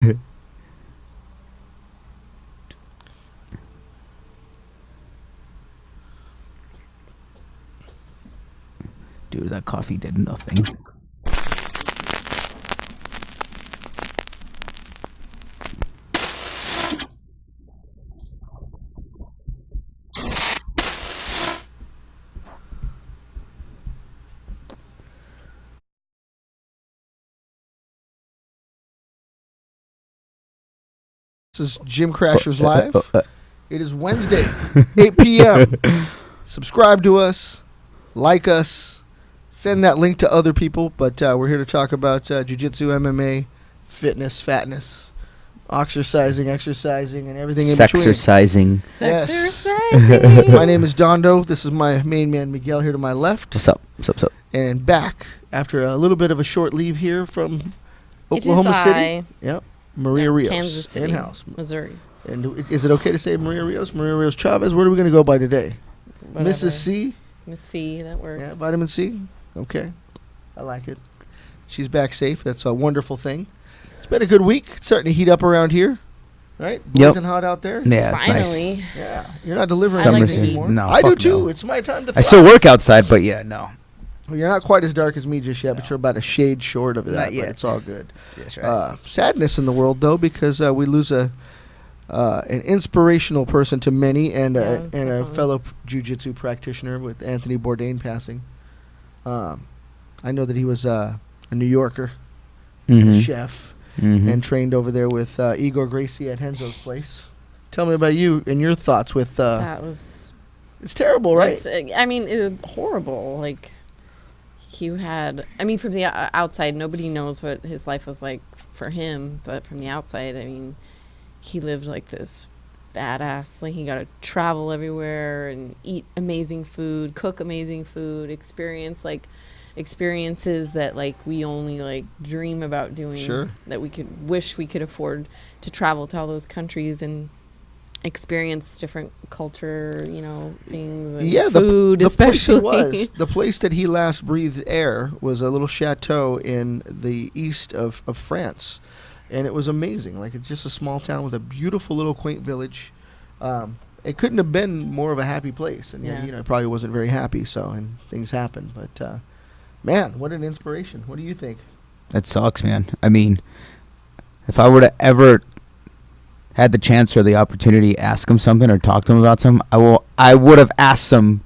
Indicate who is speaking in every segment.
Speaker 1: Dude, that coffee did nothing.
Speaker 2: This is Jim Crashers Live. It is Wednesday, 8 p.m. Subscribe to us, like us, send that link to other people. But we're here to talk about jiu-jitsu, MMA, fitness, fatness, exercising, and everything in between.
Speaker 1: Sexercising.
Speaker 2: Yes.
Speaker 3: Sexercising.
Speaker 2: My name is Dondo. This is my main man, Miguel, here to my left.
Speaker 1: What's up? What's up?
Speaker 2: And back after a little bit of a short leave here from Oklahoma City. Yep. Maria Rios,
Speaker 3: Kansas City,
Speaker 2: in-house.
Speaker 3: Missouri.
Speaker 2: And is it okay to say Maria Rios? Maria Rios Chavez? What are we going to go by today?
Speaker 3: Whatever.
Speaker 2: Mrs. C?
Speaker 3: Miss C, that works.
Speaker 2: Yeah, vitamin C? Okay. I like it. She's back safe. That's a wonderful thing. It's been a good week. It's starting to heat up around here. Right? Blazing hot out there.
Speaker 1: Yeah, it's
Speaker 3: Finally.
Speaker 1: nice.
Speaker 2: Yeah. You're not delivering
Speaker 3: I like
Speaker 2: anything
Speaker 3: the heat.
Speaker 2: anymore.
Speaker 1: No,
Speaker 2: I do
Speaker 1: fuck
Speaker 2: too.
Speaker 1: no.
Speaker 2: It's my time to
Speaker 1: I
Speaker 2: thrive.
Speaker 1: still work outside, but yeah, no.
Speaker 2: Well, you're not quite as dark as me just yet, but you're about a shade short of that.
Speaker 1: Not
Speaker 2: But
Speaker 1: yet.
Speaker 2: it's all good.
Speaker 1: That's right.
Speaker 2: Sadness in the world, though, because we lose an inspirational person to many, and a
Speaker 3: definitely.
Speaker 2: fellow jiu-jitsu practitioner with Anthony Bourdain passing. I know that he was a New Yorker, a chef, and trained over there with Igor Gracie at Henzo's place. Tell me about you and your thoughts with.
Speaker 3: That was.
Speaker 2: It's terrible, right?
Speaker 3: I mean, it was horrible. Like, he had. I mean, from the outside, nobody knows what his life was like for him, but from the outside, I mean, he lived like this badass. Like, he got to travel everywhere and eat amazing food, cook amazing food, experiences that like we only like dream about doing.
Speaker 2: Sure.
Speaker 3: That we could wish we could afford to travel to all those countries and experience different culture, things. And
Speaker 2: Yeah,
Speaker 3: food,
Speaker 2: the
Speaker 3: especially.
Speaker 2: place he was, the place that he last breathed air was a little chateau in the east of France, and it was amazing. Like, it's just a small town with a beautiful little quaint village. It couldn't have been more of a happy place, and yet,
Speaker 3: Yeah.
Speaker 2: it probably wasn't very happy. So, and things happened, but man, what an inspiration! What do you think?
Speaker 1: That sucks, man. I mean, if I were to ever had the chance or the opportunity to ask him something or talk to him about something, I would have asked him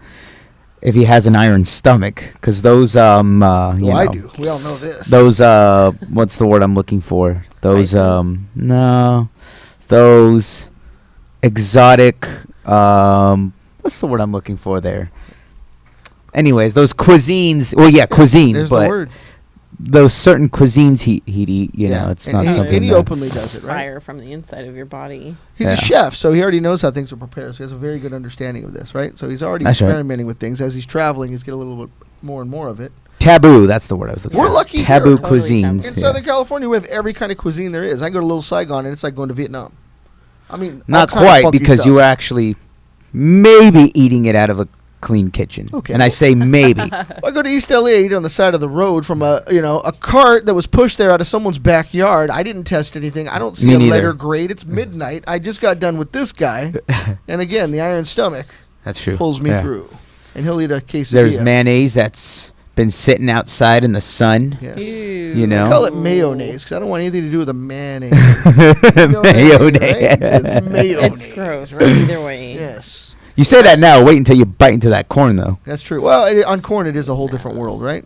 Speaker 1: if he has an iron stomach, because those
Speaker 2: I do. We all know this.
Speaker 1: those what's the word I'm looking for? Those those exotic what's the word I'm looking for there? Anyways, those cuisines. Well, yeah, cuisines,
Speaker 2: There's
Speaker 1: but
Speaker 2: the word.
Speaker 1: those certain cuisines he'd eat. You know, it's
Speaker 2: and
Speaker 1: not
Speaker 2: he,
Speaker 1: something.
Speaker 2: And he
Speaker 1: that-
Speaker 2: openly does it, right?
Speaker 3: Fire from the inside of your body.
Speaker 2: He's
Speaker 1: Yeah.
Speaker 2: a chef, so he already knows how things are prepared. So he has a very good understanding of this, right? So he's already
Speaker 1: That's right.
Speaker 2: experimenting with things. As he's traveling, he's getting a little bit more and more of it.
Speaker 1: Taboo. That's the word I was looking
Speaker 2: We're
Speaker 1: for.
Speaker 2: lucky here.
Speaker 1: Taboo
Speaker 3: Totally
Speaker 1: cuisines.
Speaker 3: taboo.
Speaker 2: In Southern California, we have every kind of cuisine there is. I go to Little Saigon, and it's like going to Vietnam. I mean, all
Speaker 1: Not
Speaker 2: kind of
Speaker 1: quite,
Speaker 2: funky
Speaker 1: because
Speaker 2: stuff.
Speaker 1: you were actually maybe eating it out of a clean kitchen.
Speaker 2: Okay,
Speaker 1: And I
Speaker 2: well-
Speaker 1: say maybe.
Speaker 2: I go to East LA, I eat on the side of the road from a cart that was pushed there out of someone's backyard. I didn't test anything. I don't see
Speaker 1: Me
Speaker 2: a
Speaker 1: neither.
Speaker 2: letter grade. It's midnight. I just got done with this guy, and again, the iron stomach
Speaker 1: That's true.
Speaker 2: pulls me
Speaker 1: Yeah.
Speaker 2: through, and he'll eat a quesadilla.
Speaker 1: There's mayonnaise that's been sitting outside in the sun.
Speaker 2: Yes.
Speaker 1: You know?
Speaker 2: I call it mayonnaise because I don't want anything to do with the mayonnaise.
Speaker 1: Mayonnaise.
Speaker 2: It's mayonnaise.
Speaker 3: It's gross.
Speaker 2: right?
Speaker 3: Either way.
Speaker 2: Yes,
Speaker 1: You say that now. Wait until you bite into that corn, though.
Speaker 2: that's true. Well, on corn, it is a whole different world, right?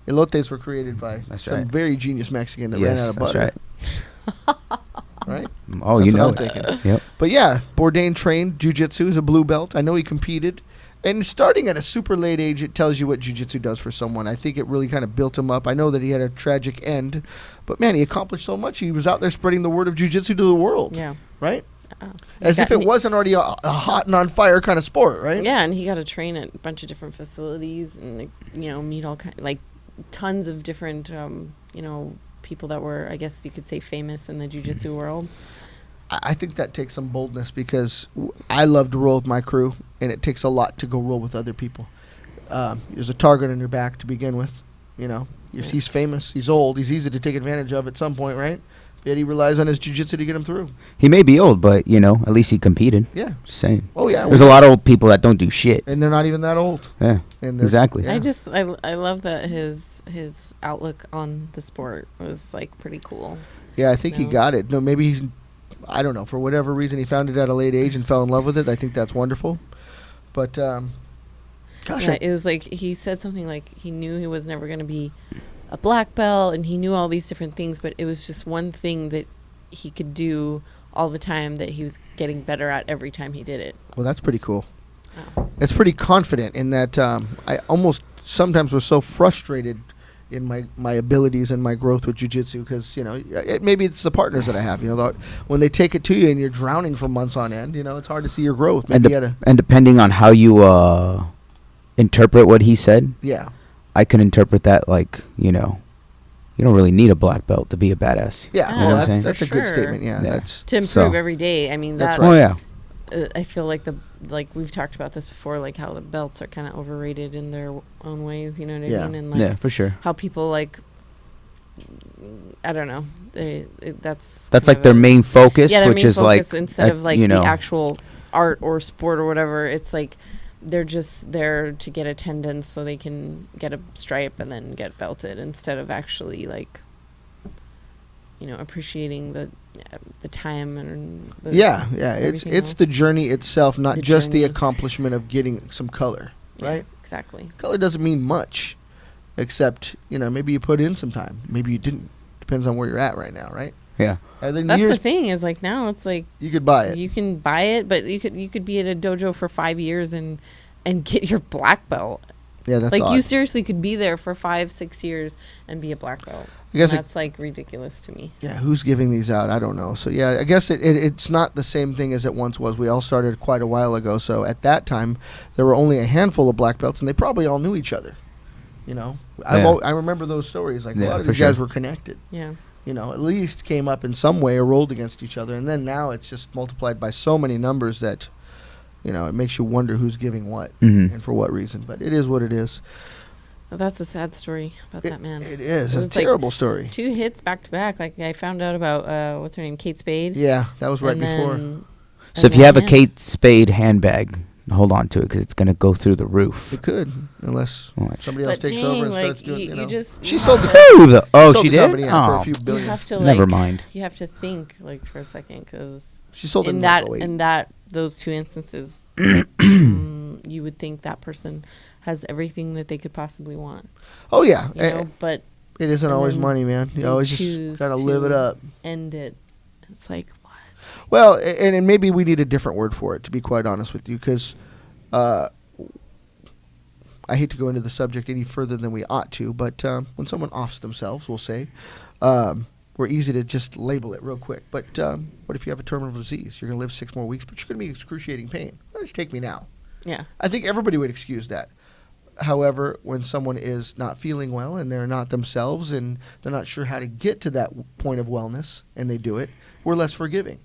Speaker 2: Elotes were created by
Speaker 1: That's
Speaker 2: some
Speaker 1: right.
Speaker 2: very genius Mexican that ran out
Speaker 1: Yes,
Speaker 2: of
Speaker 1: that's
Speaker 2: butter.
Speaker 1: right.
Speaker 2: Right?
Speaker 1: Oh,
Speaker 2: That's
Speaker 1: you
Speaker 2: what
Speaker 1: know
Speaker 2: I'm
Speaker 1: it.
Speaker 2: thinking.
Speaker 1: Yep.
Speaker 2: But yeah, Bourdain trained jiu-jitsu. He's a blue belt. I know he competed. And starting at a super late age, it tells you what jiu-jitsu does for someone. I think it really kind of built him up. I know that he had a tragic end, but man, he accomplished so much. He was out there spreading the word of jiu-jitsu to the world,
Speaker 3: Yeah.
Speaker 2: right?
Speaker 3: Oh.
Speaker 2: As
Speaker 3: He
Speaker 2: if
Speaker 3: got-
Speaker 2: it wasn't already a hot and on fire kind of sport, right?
Speaker 3: Yeah, and he got to train at a bunch of different facilities and meet all tons of different people that were, I guess you could say, famous in the jiu-jitsu world.
Speaker 2: I think that takes some boldness because I love to roll with my crew, and it takes a lot to go roll with other people. There's a target on your back to begin with. He's famous. He's old. He's easy to take advantage of at some point, right? Yet he relies on his jiu-jitsu to get him through.
Speaker 1: He may be old, but at least he competed.
Speaker 2: Yeah.
Speaker 1: Just saying.
Speaker 2: Oh yeah.
Speaker 1: There's a lot of old people that don't do shit.
Speaker 2: And they're not even that old.
Speaker 1: Yeah.
Speaker 2: And they're-
Speaker 1: Exactly.
Speaker 2: Yeah.
Speaker 3: I love that his outlook on the sport was like pretty cool.
Speaker 2: Yeah, I think he
Speaker 3: No.
Speaker 2: got it. No, maybe he's, I don't know, for whatever reason he found it at a late age and fell in love with it. I think that's wonderful. But gosh,
Speaker 3: Yeah, it was like he said something like he knew he was never going to be a black belt, and he knew all these different things, but it was just one thing that he could do all the time that he was getting better at every time he did it.
Speaker 2: well, that's pretty cool.
Speaker 3: Oh.
Speaker 2: It's pretty confident in that I almost sometimes was so frustrated in my abilities and my growth with jiu-jitsu because, maybe it's the partners that I have. When they take it to you and you're drowning for months on end, it's hard to see your growth.
Speaker 1: And,
Speaker 2: Maybe you
Speaker 1: and depending on how you interpret what he said,
Speaker 2: yeah.
Speaker 1: I can interpret that like, you don't really need a black belt to be a badass.
Speaker 2: Yeah,
Speaker 3: You
Speaker 1: know what I'm saying?
Speaker 2: that's a
Speaker 3: For
Speaker 2: good
Speaker 3: sure.
Speaker 2: statement. Yeah,
Speaker 1: Yeah.
Speaker 2: that's
Speaker 3: To improve
Speaker 1: So-
Speaker 3: every day. I mean,
Speaker 2: That's
Speaker 3: that
Speaker 2: right.
Speaker 1: Oh, yeah.
Speaker 3: I feel like we've talked about this before, like how the belts are kind of overrated in their own ways, you know what I
Speaker 2: Yeah.
Speaker 3: mean? And like
Speaker 1: Yeah, for sure.
Speaker 3: how people like, I don't know, that's
Speaker 1: That's
Speaker 3: kind
Speaker 1: like
Speaker 3: of
Speaker 1: their
Speaker 3: a-
Speaker 1: main focus,
Speaker 3: yeah, their
Speaker 1: which
Speaker 3: main
Speaker 1: is like,
Speaker 3: focus instead of like
Speaker 1: you know,
Speaker 3: the actual art or sport or whatever. It's like they're just there to get attendance so they can get a stripe and then get belted instead of actually like, appreciating the time and the
Speaker 2: yeah. It's
Speaker 3: everything
Speaker 2: the
Speaker 3: else.
Speaker 2: journey itself, not
Speaker 3: The
Speaker 2: just the
Speaker 3: journey.
Speaker 2: accomplishment of getting some color,
Speaker 3: Yeah,
Speaker 2: right?
Speaker 3: exactly.
Speaker 2: Color doesn't mean much, except maybe you put in some time, maybe you didn't. Depends on where you're at right now, right?
Speaker 1: yeah.
Speaker 2: And then
Speaker 3: That's
Speaker 2: years
Speaker 3: the thing is like now it's like
Speaker 2: you could buy it.
Speaker 3: you can buy it, but you could be at a dojo for 5 years and get your black belt.
Speaker 2: Yeah, that's
Speaker 3: like
Speaker 2: odd.
Speaker 3: you seriously could be there for 5-6 years and be a black belt.
Speaker 2: I guess
Speaker 3: And
Speaker 2: it-
Speaker 3: that's like ridiculous to me.
Speaker 2: Yeah, who's giving these out? I don't know. So yeah, I guess it's not the same thing as it once was. We all started quite a while ago. So at that time, there were only a handful of black belts, and they probably all knew each other.
Speaker 1: Yeah.
Speaker 2: I remember those stories. Like a
Speaker 1: Yeah,
Speaker 2: lot of
Speaker 1: for
Speaker 2: these guys
Speaker 1: sure.
Speaker 2: were connected.
Speaker 3: Yeah.
Speaker 2: At least came up in some way or rolled against each other. And then now it's just multiplied by so many numbers that, it makes you wonder who's giving what
Speaker 1: Mhm.
Speaker 2: and for what reason. But it is what it is.
Speaker 3: Well, that's a sad story about that man.
Speaker 2: It is
Speaker 3: It
Speaker 2: a
Speaker 3: was like
Speaker 2: terrible story.
Speaker 3: 2 hits back to back. Like I found out about what's her name, Kate Spade.
Speaker 2: Yeah, that was right
Speaker 3: And
Speaker 2: before.
Speaker 3: then-
Speaker 1: So
Speaker 3: and
Speaker 1: if you have a
Speaker 3: then,
Speaker 1: Kate Spade handbag, hold on to it because it's going to go through the roof.
Speaker 2: It could, unless
Speaker 1: Watch.
Speaker 2: somebody else
Speaker 3: But
Speaker 2: takes
Speaker 3: dang,
Speaker 2: over and
Speaker 3: like,
Speaker 2: starts doing.
Speaker 3: you just
Speaker 2: She
Speaker 3: you
Speaker 2: sold
Speaker 3: have
Speaker 2: the
Speaker 3: to-
Speaker 1: Oh,
Speaker 2: sold
Speaker 1: she
Speaker 2: the
Speaker 1: did?
Speaker 2: company out for a
Speaker 1: Oh,
Speaker 2: few
Speaker 3: You
Speaker 2: billion.
Speaker 3: have to
Speaker 1: never
Speaker 3: like,
Speaker 1: mind.
Speaker 3: You have to think like for a second because
Speaker 2: She sold it
Speaker 3: in
Speaker 2: in
Speaker 3: that
Speaker 2: like 08.
Speaker 3: in those 2 instances, you would think that person has everything that they could possibly want.
Speaker 2: Oh yeah,
Speaker 3: You know, but
Speaker 2: it isn't
Speaker 3: and
Speaker 2: always
Speaker 3: then
Speaker 2: money, man. You
Speaker 3: they
Speaker 2: always just
Speaker 3: choose
Speaker 2: gotta live it
Speaker 3: to
Speaker 2: up.
Speaker 3: end it. It's like what?
Speaker 2: Well, and maybe we need a different word for it, to be quite honest with you, because I hate to go into the subject any further than we ought to, but when someone offs themselves, we'll say, we're easy to just label it real quick. But what if you have a terminal disease? You're going to live 6 more weeks, but you're going to be in excruciating pain. Well, just take me now.
Speaker 3: Yeah.
Speaker 2: I think everybody would excuse that. However, when someone is not feeling well and they're not themselves and they're not sure how to get to that point of wellness and they do it, we're less forgiving,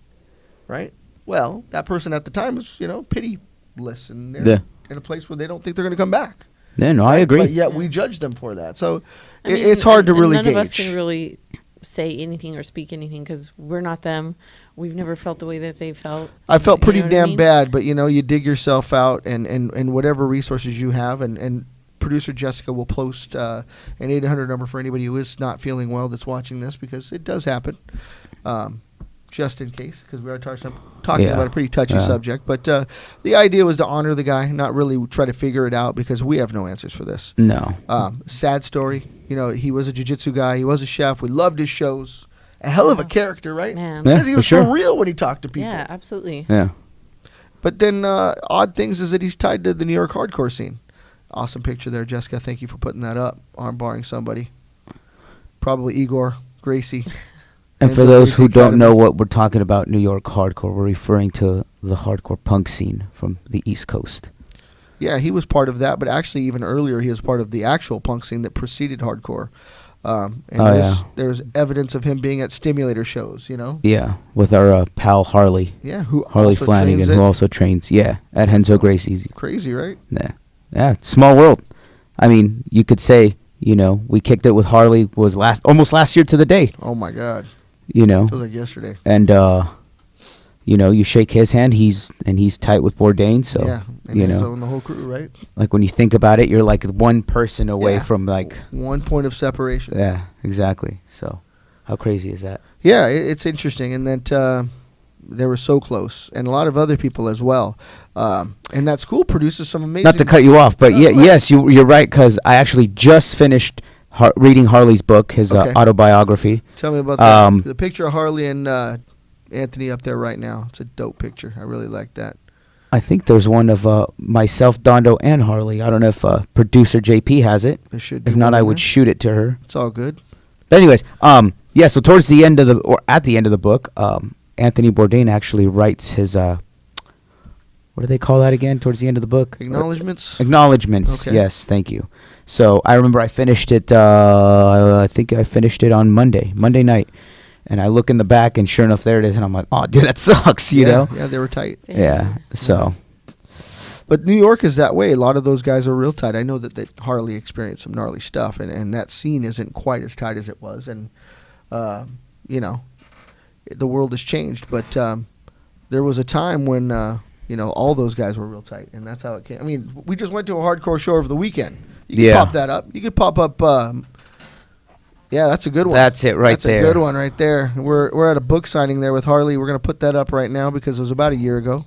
Speaker 2: right? Well, that person at the time was, pitiless and they're
Speaker 1: Yeah.
Speaker 2: in a place where they don't think they're going to come back.
Speaker 1: Yeah, no, I
Speaker 2: Right?
Speaker 1: agree.
Speaker 2: But yet
Speaker 3: Yeah.
Speaker 2: we judge them for that. So
Speaker 3: I mean,
Speaker 2: it's hard to
Speaker 3: and
Speaker 2: really
Speaker 3: none
Speaker 2: gauge.
Speaker 3: of us can really say anything or speak anything because we're not them. We've never felt the way that they felt.
Speaker 2: I felt
Speaker 3: You
Speaker 2: pretty
Speaker 3: know what I
Speaker 2: damn
Speaker 3: mean?
Speaker 2: bad, but you dig yourself out and whatever resources you have, and producer Jessica will post an 800 number for anybody who is not feeling well that's watching this, because it does happen, just in case, because we are talking
Speaker 1: Yeah.
Speaker 2: about a pretty touchy
Speaker 1: Yeah.
Speaker 2: subject. But the idea was to honor the guy, not really try to figure it out, because we have no answers for this.
Speaker 1: No.
Speaker 2: Sad story. He was a jiu-jitsu guy. He was a chef. We loved his shows. A hell of a
Speaker 3: Yeah.
Speaker 2: character, right?
Speaker 3: Man.
Speaker 1: Yeah.
Speaker 2: Because he
Speaker 1: for
Speaker 2: was
Speaker 1: sure.
Speaker 2: for real when he talked to people.
Speaker 3: Yeah, absolutely.
Speaker 1: Yeah.
Speaker 2: But then odd things is that he's tied to the New York hardcore scene. Awesome picture there, Jessica. Thank you for putting that up. Arm barring somebody. Probably Igor Gracie.
Speaker 1: And for
Speaker 2: Enzo
Speaker 1: those
Speaker 2: Gracie
Speaker 1: who don't
Speaker 2: Academy.
Speaker 1: know what we're talking about, New York hardcore, we're referring to the hardcore punk scene from the East Coast.
Speaker 2: Yeah, he was part of that, but actually even earlier he was part of the actual punk scene that preceded hardcore. And there's evidence of him being at Stimulator shows,
Speaker 1: Yeah, with our pal Harley.
Speaker 2: Yeah, who
Speaker 1: Harley
Speaker 2: also
Speaker 1: Flanagan,
Speaker 2: trains
Speaker 1: who
Speaker 2: it.
Speaker 1: also trains, at Henzo Gracie's.
Speaker 2: Crazy, right?
Speaker 1: Yeah. Yeah, it's small world. I mean, you could say, we kicked it with Harley almost last year to the day.
Speaker 2: Oh my God.
Speaker 1: you know,
Speaker 2: Feels like yesterday.
Speaker 1: and you know, you shake his hand, he's tight with Bourdain, so
Speaker 2: yeah, and
Speaker 1: you
Speaker 2: Enzo
Speaker 1: know,
Speaker 2: and the whole crew, right?
Speaker 1: like when you think about it, you're like one person away
Speaker 2: Yeah.
Speaker 1: from like,
Speaker 2: 1 point of separation.
Speaker 1: yeah, exactly. So, how crazy is that?
Speaker 2: Yeah, it's interesting, and that they were so close, and a lot of other people as well. And that school produces some amazing.
Speaker 1: Not to cut you off, but
Speaker 2: No,
Speaker 1: yeah,
Speaker 2: go ahead.
Speaker 1: yes, you're right, because I actually just finished reading Harley's book, his
Speaker 2: Okay.
Speaker 1: autobiography.
Speaker 2: Tell me about that.
Speaker 1: Um,
Speaker 2: The picture of Harley and Anthony up there right now. It's a dope picture. I really like that.
Speaker 1: I think there's one of myself, Dondo, and Harley. I don't know if producer JP has it.
Speaker 2: There should be
Speaker 1: If not,
Speaker 2: one
Speaker 1: I
Speaker 2: in
Speaker 1: would
Speaker 2: there.
Speaker 1: shoot it to her.
Speaker 2: It's all good.
Speaker 1: But anyways, yeah. So towards the end of at the end of the book, Anthony Bourdain actually writes his what do they call that again? Towards the end of the book,
Speaker 2: Acknowledgements.
Speaker 1: Acknowledgements.
Speaker 2: Okay.
Speaker 1: Yes, thank you. So I remember I finished it. I think I finished it on Monday night, and I look in the back, and sure enough, there it is, and I'm like, oh, dude, that sucks, you know?
Speaker 2: Yeah, they were tight.
Speaker 3: Damn.
Speaker 1: Yeah. So
Speaker 2: But New York is that way. A lot of those guys are real tight. I know that Harley experienced some gnarly stuff, and that scene isn't quite as tight as it was. And, you know, the world has changed. But there was a time when, you know, all those guys were real tight, and that's how it came. I mean, we just went to a hardcore show over the weekend. You can
Speaker 1: Yeah.
Speaker 2: pop that up. You could pop up. Yeah, that's a good one.
Speaker 1: that's it right
Speaker 2: That's
Speaker 1: there.
Speaker 2: a good one right there. We're at a book signing there with Harley. We're gonna put that up right now because it was about a year ago.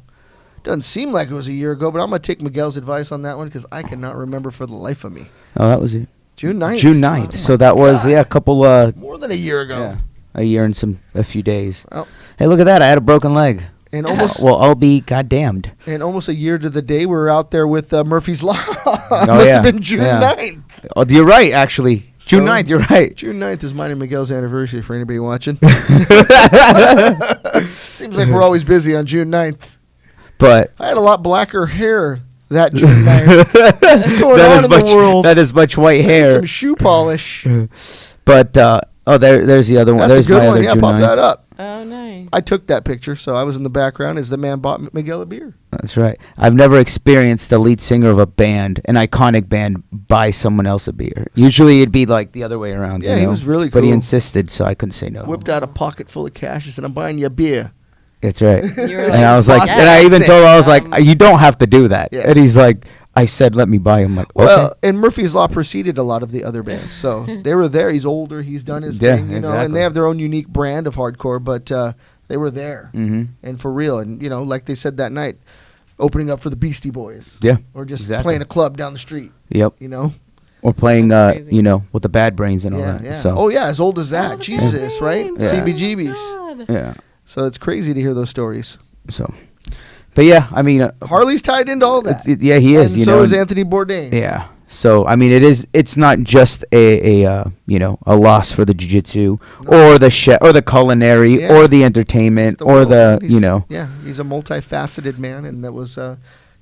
Speaker 2: Doesn't seem like it was a year ago, but I'm gonna take Miguel's advice on that one because I cannot remember for the life of me.
Speaker 1: Oh, that was it.
Speaker 2: June 9th.
Speaker 1: June 9th.
Speaker 2: Oh
Speaker 1: So
Speaker 2: my
Speaker 1: that was
Speaker 2: God.
Speaker 1: a couple.
Speaker 2: More than a year ago.
Speaker 1: Yeah, a year and a few days.
Speaker 2: Oh.
Speaker 1: Hey, look at that! I had a broken leg.
Speaker 2: And almost
Speaker 1: Well, I'll be goddamned.
Speaker 2: and almost a year to the day we were out there with Murphy's Law.
Speaker 1: Oh,
Speaker 2: Must
Speaker 1: yeah.
Speaker 2: have been June
Speaker 1: Yeah.
Speaker 2: 9th.
Speaker 1: Oh, you're right. Actually, June
Speaker 2: So-
Speaker 1: 9th. You're right.
Speaker 2: June 9th is mine and Miguel's anniversary for anybody watching. Seems like we're always busy on June 9th.
Speaker 1: But
Speaker 2: I had a lot blacker hair that June 9th. What's going on in the world?
Speaker 1: That is much white
Speaker 2: I need
Speaker 1: hair.
Speaker 2: some shoe polish.
Speaker 1: But there's the other one.
Speaker 2: That's
Speaker 1: There's
Speaker 2: a good
Speaker 1: my
Speaker 2: one.
Speaker 1: other
Speaker 2: Yeah,
Speaker 1: June
Speaker 2: pop
Speaker 1: 9th.
Speaker 2: that up.
Speaker 3: Oh, nice.
Speaker 2: I took that picture, so I was in the background as the man bought Miguel a beer.
Speaker 1: That's right. I've never experienced the lead singer of a band, an iconic band, buy someone else a beer. Usually it'd be like the other way around.
Speaker 2: Yeah,
Speaker 1: you
Speaker 2: he
Speaker 1: know?
Speaker 2: was really
Speaker 1: But he
Speaker 2: cool.
Speaker 1: insisted, so I couldn't say no.
Speaker 2: Whipped out a pocket full of cash and said, "I'm buying you a beer."
Speaker 1: That's right.
Speaker 3: You were
Speaker 1: And I was like,
Speaker 2: Boston
Speaker 1: and I even
Speaker 2: accent.
Speaker 1: told him, I was like, you don't have to do that.
Speaker 2: Yeah.
Speaker 1: And he's like, I said, let me buy him. I'm like, okay.
Speaker 2: Well, and Murphy's Law preceded a lot of the other bands, so they were there. He's older, he's done his
Speaker 1: Yeah,
Speaker 2: thing, you know, and
Speaker 1: exactly.
Speaker 2: they have their own unique brand of hardcore, but they were there
Speaker 1: Mm-hmm.
Speaker 2: and for real. And you know, like they said that night, opening up for the Beastie Boys,
Speaker 1: Yeah.
Speaker 2: or just
Speaker 1: Exactly.
Speaker 2: playing a club down the street,
Speaker 1: Yep.
Speaker 2: you know.
Speaker 1: Or playing,
Speaker 3: That's crazy.
Speaker 1: you know, with the Bad Brains and all
Speaker 2: Yeah,
Speaker 1: that.
Speaker 2: yeah.
Speaker 1: So,
Speaker 2: Oh yeah, as old as that,
Speaker 3: Oh, the
Speaker 2: Jesus, right?
Speaker 3: Brains.
Speaker 1: Yeah.
Speaker 2: CBGBs.
Speaker 3: God.
Speaker 1: yeah.
Speaker 2: So it's crazy to hear those stories.
Speaker 1: So, but yeah, I mean,
Speaker 2: Harley's tied into all that.
Speaker 1: yeah, he is.
Speaker 2: And
Speaker 1: you
Speaker 2: so
Speaker 1: know,
Speaker 2: is Anthony Bourdain.
Speaker 1: Yeah. So I mean, it's not just a you know, a loss for the jiu-jitsu or the or the culinary
Speaker 2: Yeah.
Speaker 1: or the
Speaker 2: It's
Speaker 1: entertainment or
Speaker 2: world,
Speaker 1: the
Speaker 2: man. He's-
Speaker 1: you know.
Speaker 2: Yeah, he's a multifaceted man, and that was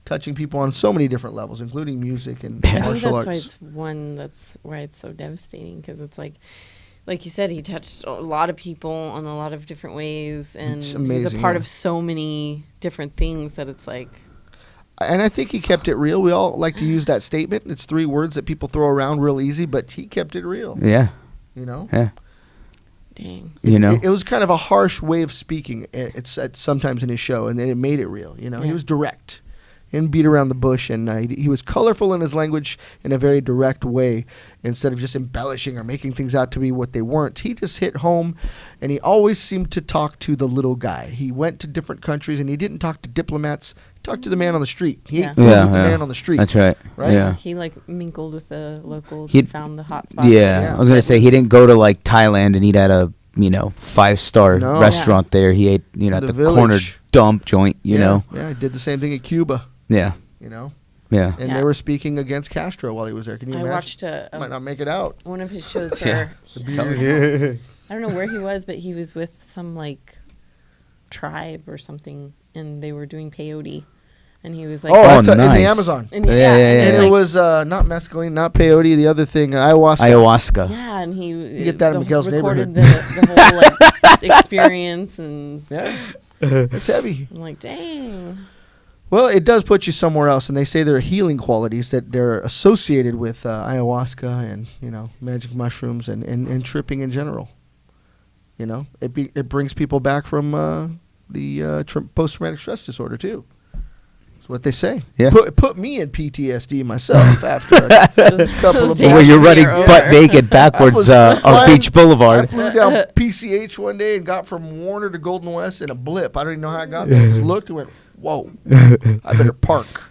Speaker 2: touching people on so many different levels, including music and
Speaker 3: I think
Speaker 2: martial
Speaker 3: that's why
Speaker 2: arts.
Speaker 3: it's that's why it's so devastating because it's like you said, he touched a lot of people on a lot of different ways, and
Speaker 2: It's
Speaker 3: he was
Speaker 2: amazing,
Speaker 3: a part
Speaker 2: yeah.
Speaker 3: of so many different things that it's like,
Speaker 2: And I think he kept it real. We all like to use that statement. It's 3 words that people throw around real easy, but he kept it real.
Speaker 1: Yeah.
Speaker 2: You know,
Speaker 1: Yeah.
Speaker 3: dang.
Speaker 1: You know.
Speaker 2: it was kind of a harsh way of speaking. It's sometimes in his show, and then it made it real. You know, he
Speaker 3: Yeah.
Speaker 2: was direct. He didn't beat around the bush, and he was colorful in his language in a very direct way instead of just embellishing or making things out to be what they weren't. He just hit home, and he always seemed to talk to the little guy. He went to different countries, and he didn't talk to diplomats. He talked to the man on the street. He
Speaker 3: Yeah.
Speaker 2: ate food
Speaker 1: Yeah,
Speaker 2: with the
Speaker 1: yeah.
Speaker 2: man on the street.
Speaker 1: That's right.
Speaker 2: Right?
Speaker 1: Yeah.
Speaker 3: He like mingled with the locals
Speaker 1: He'd-
Speaker 3: and found the hot spots.
Speaker 1: Yeah.
Speaker 2: Yeah.
Speaker 1: I was gonna say he didn't go to like Thailand and eat at a 5-star
Speaker 2: No.
Speaker 1: restaurant there. He ate at
Speaker 2: The
Speaker 1: the
Speaker 2: village.
Speaker 1: corner dump joint. You
Speaker 2: Yeah,
Speaker 1: know.
Speaker 2: Yeah, he did the same thing at Cuba,
Speaker 1: Yeah.
Speaker 2: you know.
Speaker 1: Yeah.
Speaker 2: And
Speaker 3: Yeah.
Speaker 2: they were speaking against Castro while he was there. Can you
Speaker 3: I
Speaker 2: imagine?
Speaker 3: watched
Speaker 2: Might not make it out.
Speaker 3: one of his shows
Speaker 1: Yeah.
Speaker 3: for. I don't know where he was, but he was with some like tribe or something, and they were doing peyote, and he was like,
Speaker 2: Oh,
Speaker 1: Oh,
Speaker 2: that's in the
Speaker 1: nice.
Speaker 2: Amazon.
Speaker 3: and
Speaker 1: Yeah,
Speaker 3: yeah,
Speaker 1: yeah,
Speaker 3: and
Speaker 1: yeah,
Speaker 2: And
Speaker 3: then,
Speaker 2: it
Speaker 3: like,
Speaker 2: was not mescaline, not peyote, the other thing, ayahuasca.
Speaker 1: Ayahuasca.
Speaker 3: yeah, and he
Speaker 2: get that in Miguel's
Speaker 3: recorded
Speaker 2: neighborhood.
Speaker 3: the whole like experience, and
Speaker 2: Yeah, it's heavy.
Speaker 3: I'm like, dang.
Speaker 2: Well, it does put you somewhere else, and they say there are healing qualities that they're associated with ayahuasca and magic mushrooms and tripping in general. You know, it brings people back from the post-traumatic stress disorder too. That's what they say.
Speaker 1: Yeah.
Speaker 2: Put me in PTSD myself after a couple of
Speaker 1: Where you're running
Speaker 3: Over.
Speaker 1: butt naked backwards on
Speaker 2: flying-
Speaker 1: Beach
Speaker 2: I
Speaker 1: Boulevard.
Speaker 2: flew down PCH one day and got from Warner to Golden West in a blip. I don't even know how I got there. I just looked and went, "Whoa, I better park."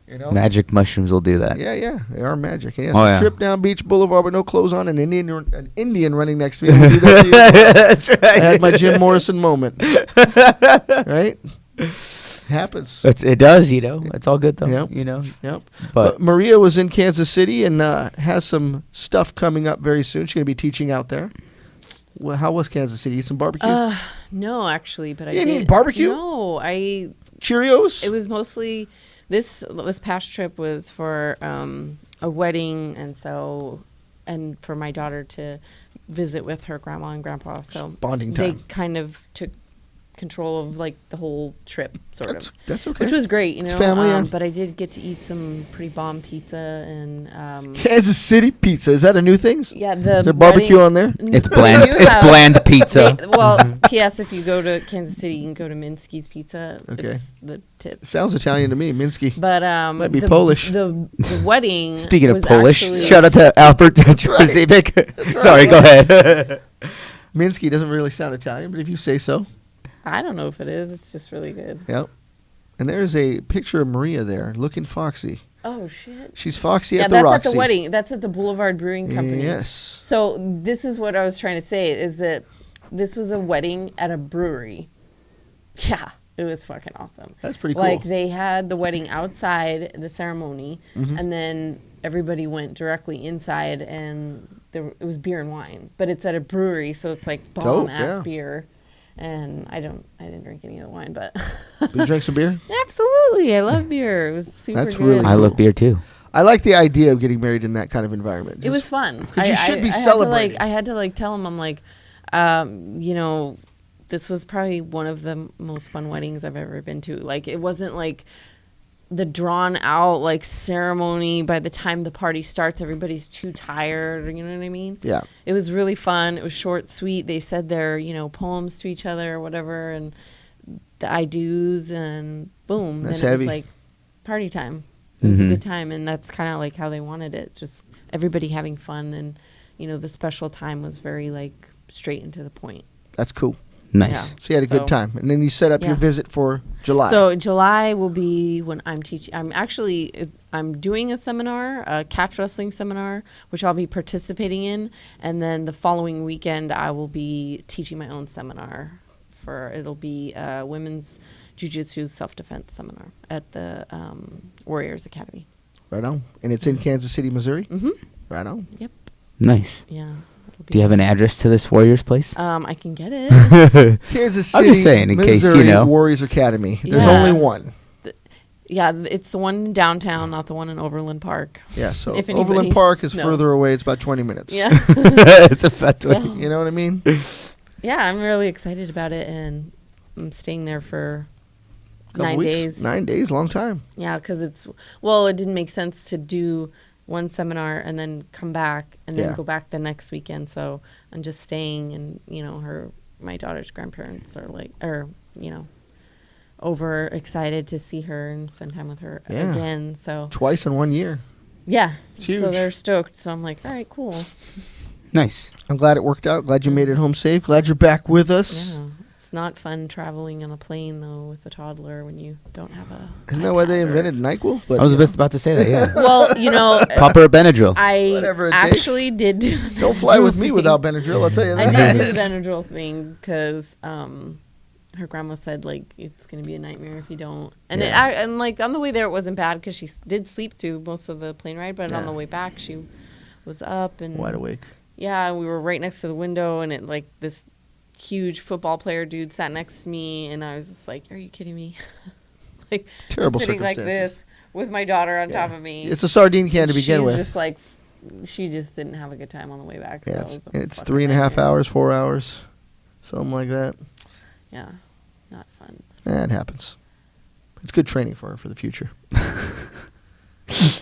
Speaker 2: You know?
Speaker 1: Magic mushrooms will do that.
Speaker 2: Yeah, they are magic. Yeah,
Speaker 1: Oh, yeah.
Speaker 2: trip down Beach Boulevard with no clothes on, and an Indian running next to me. Would do that to you as well.
Speaker 1: That's right.
Speaker 2: I had my Jim Morrison moment. Right? Happens.
Speaker 1: It does, you know. It's all good though.
Speaker 2: Yep.
Speaker 1: You know.
Speaker 2: Yep.
Speaker 1: But
Speaker 2: Maria was in Kansas City and has some stuff coming up very soon. She's going to be teaching out there. Well, how was Kansas City? Eat some barbecue?
Speaker 3: No, actually, but I
Speaker 2: You didn't
Speaker 3: did.
Speaker 2: eat barbecue?
Speaker 3: No,
Speaker 2: Cheerios?
Speaker 3: It was mostly this past trip was for a wedding, and for my daughter to visit with her grandma and grandpa. So
Speaker 2: Bonding
Speaker 3: they
Speaker 2: time.
Speaker 3: kind of took control of like the whole trip, sort of.
Speaker 2: That's okay.
Speaker 3: Which was great, you know.
Speaker 2: It's family, yeah.
Speaker 3: But I did get to eat some pretty bomb pizza and
Speaker 2: Kansas City pizza. Is that a new thing?
Speaker 3: yeah, the
Speaker 2: Is there barbecue
Speaker 3: wedding-
Speaker 2: on there?
Speaker 1: it's
Speaker 3: They
Speaker 1: bland.
Speaker 3: do
Speaker 1: It's
Speaker 3: have-
Speaker 1: bland pizza.
Speaker 3: Well, P.S. If you go to Kansas City, you can go to Minsky's Pizza.
Speaker 2: Okay.
Speaker 3: It's the tips.
Speaker 2: Sounds Italian to me. Minsky.
Speaker 3: But
Speaker 2: Might be
Speaker 3: the,
Speaker 2: Polish.
Speaker 3: The wedding.
Speaker 1: Speaking of
Speaker 3: was
Speaker 1: Polish,
Speaker 3: actually-
Speaker 1: shout out to Albert
Speaker 2: right.
Speaker 1: Jarzybek. Sorry,
Speaker 2: right.
Speaker 1: go ahead.
Speaker 2: Minsky doesn't really sound Italian, but if you say so.
Speaker 3: I don't know if it is. It's just really good.
Speaker 2: Yep. And there's a picture of Maria there looking foxy.
Speaker 3: Oh shit.
Speaker 2: She's foxy
Speaker 3: Yeah,
Speaker 2: at the
Speaker 3: that's
Speaker 2: Roxy.
Speaker 3: at the wedding. That's at the Boulevard Brewing Company.
Speaker 2: Yes.
Speaker 3: So this is what I was trying to say is that this was a wedding at a brewery. Yeah, it was fucking awesome.
Speaker 2: That's pretty cool.
Speaker 3: Like they had the wedding outside the ceremony,
Speaker 2: Mhm.
Speaker 3: and then everybody went directly inside, and it was beer and wine. But it's at a brewery, so it's like bomb ass
Speaker 2: yeah.
Speaker 3: beer. And I didn't drink any of the wine, but
Speaker 2: But you drank some beer?
Speaker 3: absolutely, I love beer. It was super
Speaker 2: That's
Speaker 3: good.
Speaker 2: really
Speaker 1: I love beer too.
Speaker 2: I like the idea of getting married in that kind of environment.
Speaker 3: It was fun.
Speaker 2: 'cause you should be
Speaker 3: I
Speaker 2: celebrating.
Speaker 3: I had to tell him, I'm like, you know, this was probably one of the most fun weddings I've ever been to. Like, it wasn't like the drawn out like ceremony. By the time the party starts, everybody's too tired. You know what I mean?
Speaker 2: Yeah.
Speaker 3: It was really fun. It was short, sweet. They said their, poems to each other or whatever, and the I do's, and boom.
Speaker 2: That's
Speaker 3: then it
Speaker 2: heavy.
Speaker 3: was like party time. It was a
Speaker 1: Mhm.
Speaker 3: good time, and that's kind of like how they wanted it. Just everybody having fun, and the special time was very like straight and to the point.
Speaker 2: That's cool.
Speaker 1: Nice.
Speaker 3: Yeah.
Speaker 2: So you had a good
Speaker 3: So-
Speaker 2: time. And then you set up your
Speaker 3: Yeah.
Speaker 2: visit for July.
Speaker 3: So July will be when I'm teaching. I'm doing a seminar, a catch wrestling seminar, which I'll be participating in, and then the following weekend I will be teaching my own seminar. It'll be a women's jiu-jitsu self-defense seminar at the Warriors Academy.
Speaker 2: Right on. And it's in Kansas City, Missouri?
Speaker 3: Mm-hmm.
Speaker 2: Right on.
Speaker 3: Yep.
Speaker 1: Nice.
Speaker 3: Yeah. It'll be
Speaker 1: Do you have an address to this Warriors place?
Speaker 3: I can get it.
Speaker 2: Kansas City,
Speaker 1: I'm just saying, in case,
Speaker 2: Missouri Warriors Academy. There's
Speaker 3: Yeah.
Speaker 2: only one.
Speaker 3: Yeah, it's the one downtown, not the one in Overland Park.
Speaker 2: Yeah, so
Speaker 3: If anybody
Speaker 2: Overland Park is
Speaker 3: knows.
Speaker 2: further away. It's about 20 minutes.
Speaker 3: Yeah.
Speaker 1: It's a fat
Speaker 3: Yeah.
Speaker 1: one.
Speaker 2: You know what I mean?
Speaker 3: Yeah, I'm really excited about it, and I'm staying there for
Speaker 2: Couple
Speaker 3: 9
Speaker 2: weeks.
Speaker 3: days.
Speaker 2: 9 days, long time.
Speaker 3: Yeah, because it didn't make sense to do one seminar and then come back and then
Speaker 2: Yeah.
Speaker 3: go back the next weekend. So I'm just staying, and my daughter's grandparents are over excited to see her and spend time with her
Speaker 2: Yeah.
Speaker 3: again. So
Speaker 2: Twice in 1 year.
Speaker 3: yeah,
Speaker 2: It's
Speaker 3: so
Speaker 2: huge.
Speaker 3: they're stoked. So I'm like, all right, cool.
Speaker 1: Nice.
Speaker 2: I'm glad it worked out. Glad you made it home safe. Glad you're back with us.
Speaker 3: Yeah, it's not fun traveling on a plane though with a toddler when you don't have a.
Speaker 2: Isn't that why they
Speaker 3: iPad or-
Speaker 2: invented NyQuil? But
Speaker 1: I was just about to say that, yeah.
Speaker 3: Well,
Speaker 1: Pop her a Benadryl.
Speaker 3: I
Speaker 2: Whatever it takes.
Speaker 3: actually did do the
Speaker 2: don't fly with me
Speaker 3: Benadryl
Speaker 2: without
Speaker 3: thing.
Speaker 2: Benadryl. I'll tell you
Speaker 3: I
Speaker 2: that.
Speaker 3: did do the Benadryl thing because her grandma said like it's gonna be a nightmare if you don't. And
Speaker 2: Yeah.
Speaker 3: and like on the way there it wasn't bad because she did sleep through most of the plane ride, but on
Speaker 2: Yeah.
Speaker 3: the way back she was up and
Speaker 2: Wide awake.
Speaker 3: Yeah, we were right next to the window, and this huge football player dude sat next to me, and I was just like, "Are you kidding me?" Like
Speaker 2: Terrible
Speaker 3: I'm sitting like
Speaker 2: circumstances.
Speaker 3: this with my daughter on
Speaker 2: Yeah.
Speaker 3: top of me.
Speaker 2: It's a sardine can to begin
Speaker 3: She's
Speaker 2: with.
Speaker 3: just like, she just didn't have a good time on the way back. So
Speaker 2: Yeah,
Speaker 3: it was a
Speaker 2: it's
Speaker 3: fucking
Speaker 2: 3.5
Speaker 3: nightmare.
Speaker 2: hours, 4 hours, something like that.
Speaker 3: Yeah, not fun.
Speaker 2: It happens. It's good training for her for the future.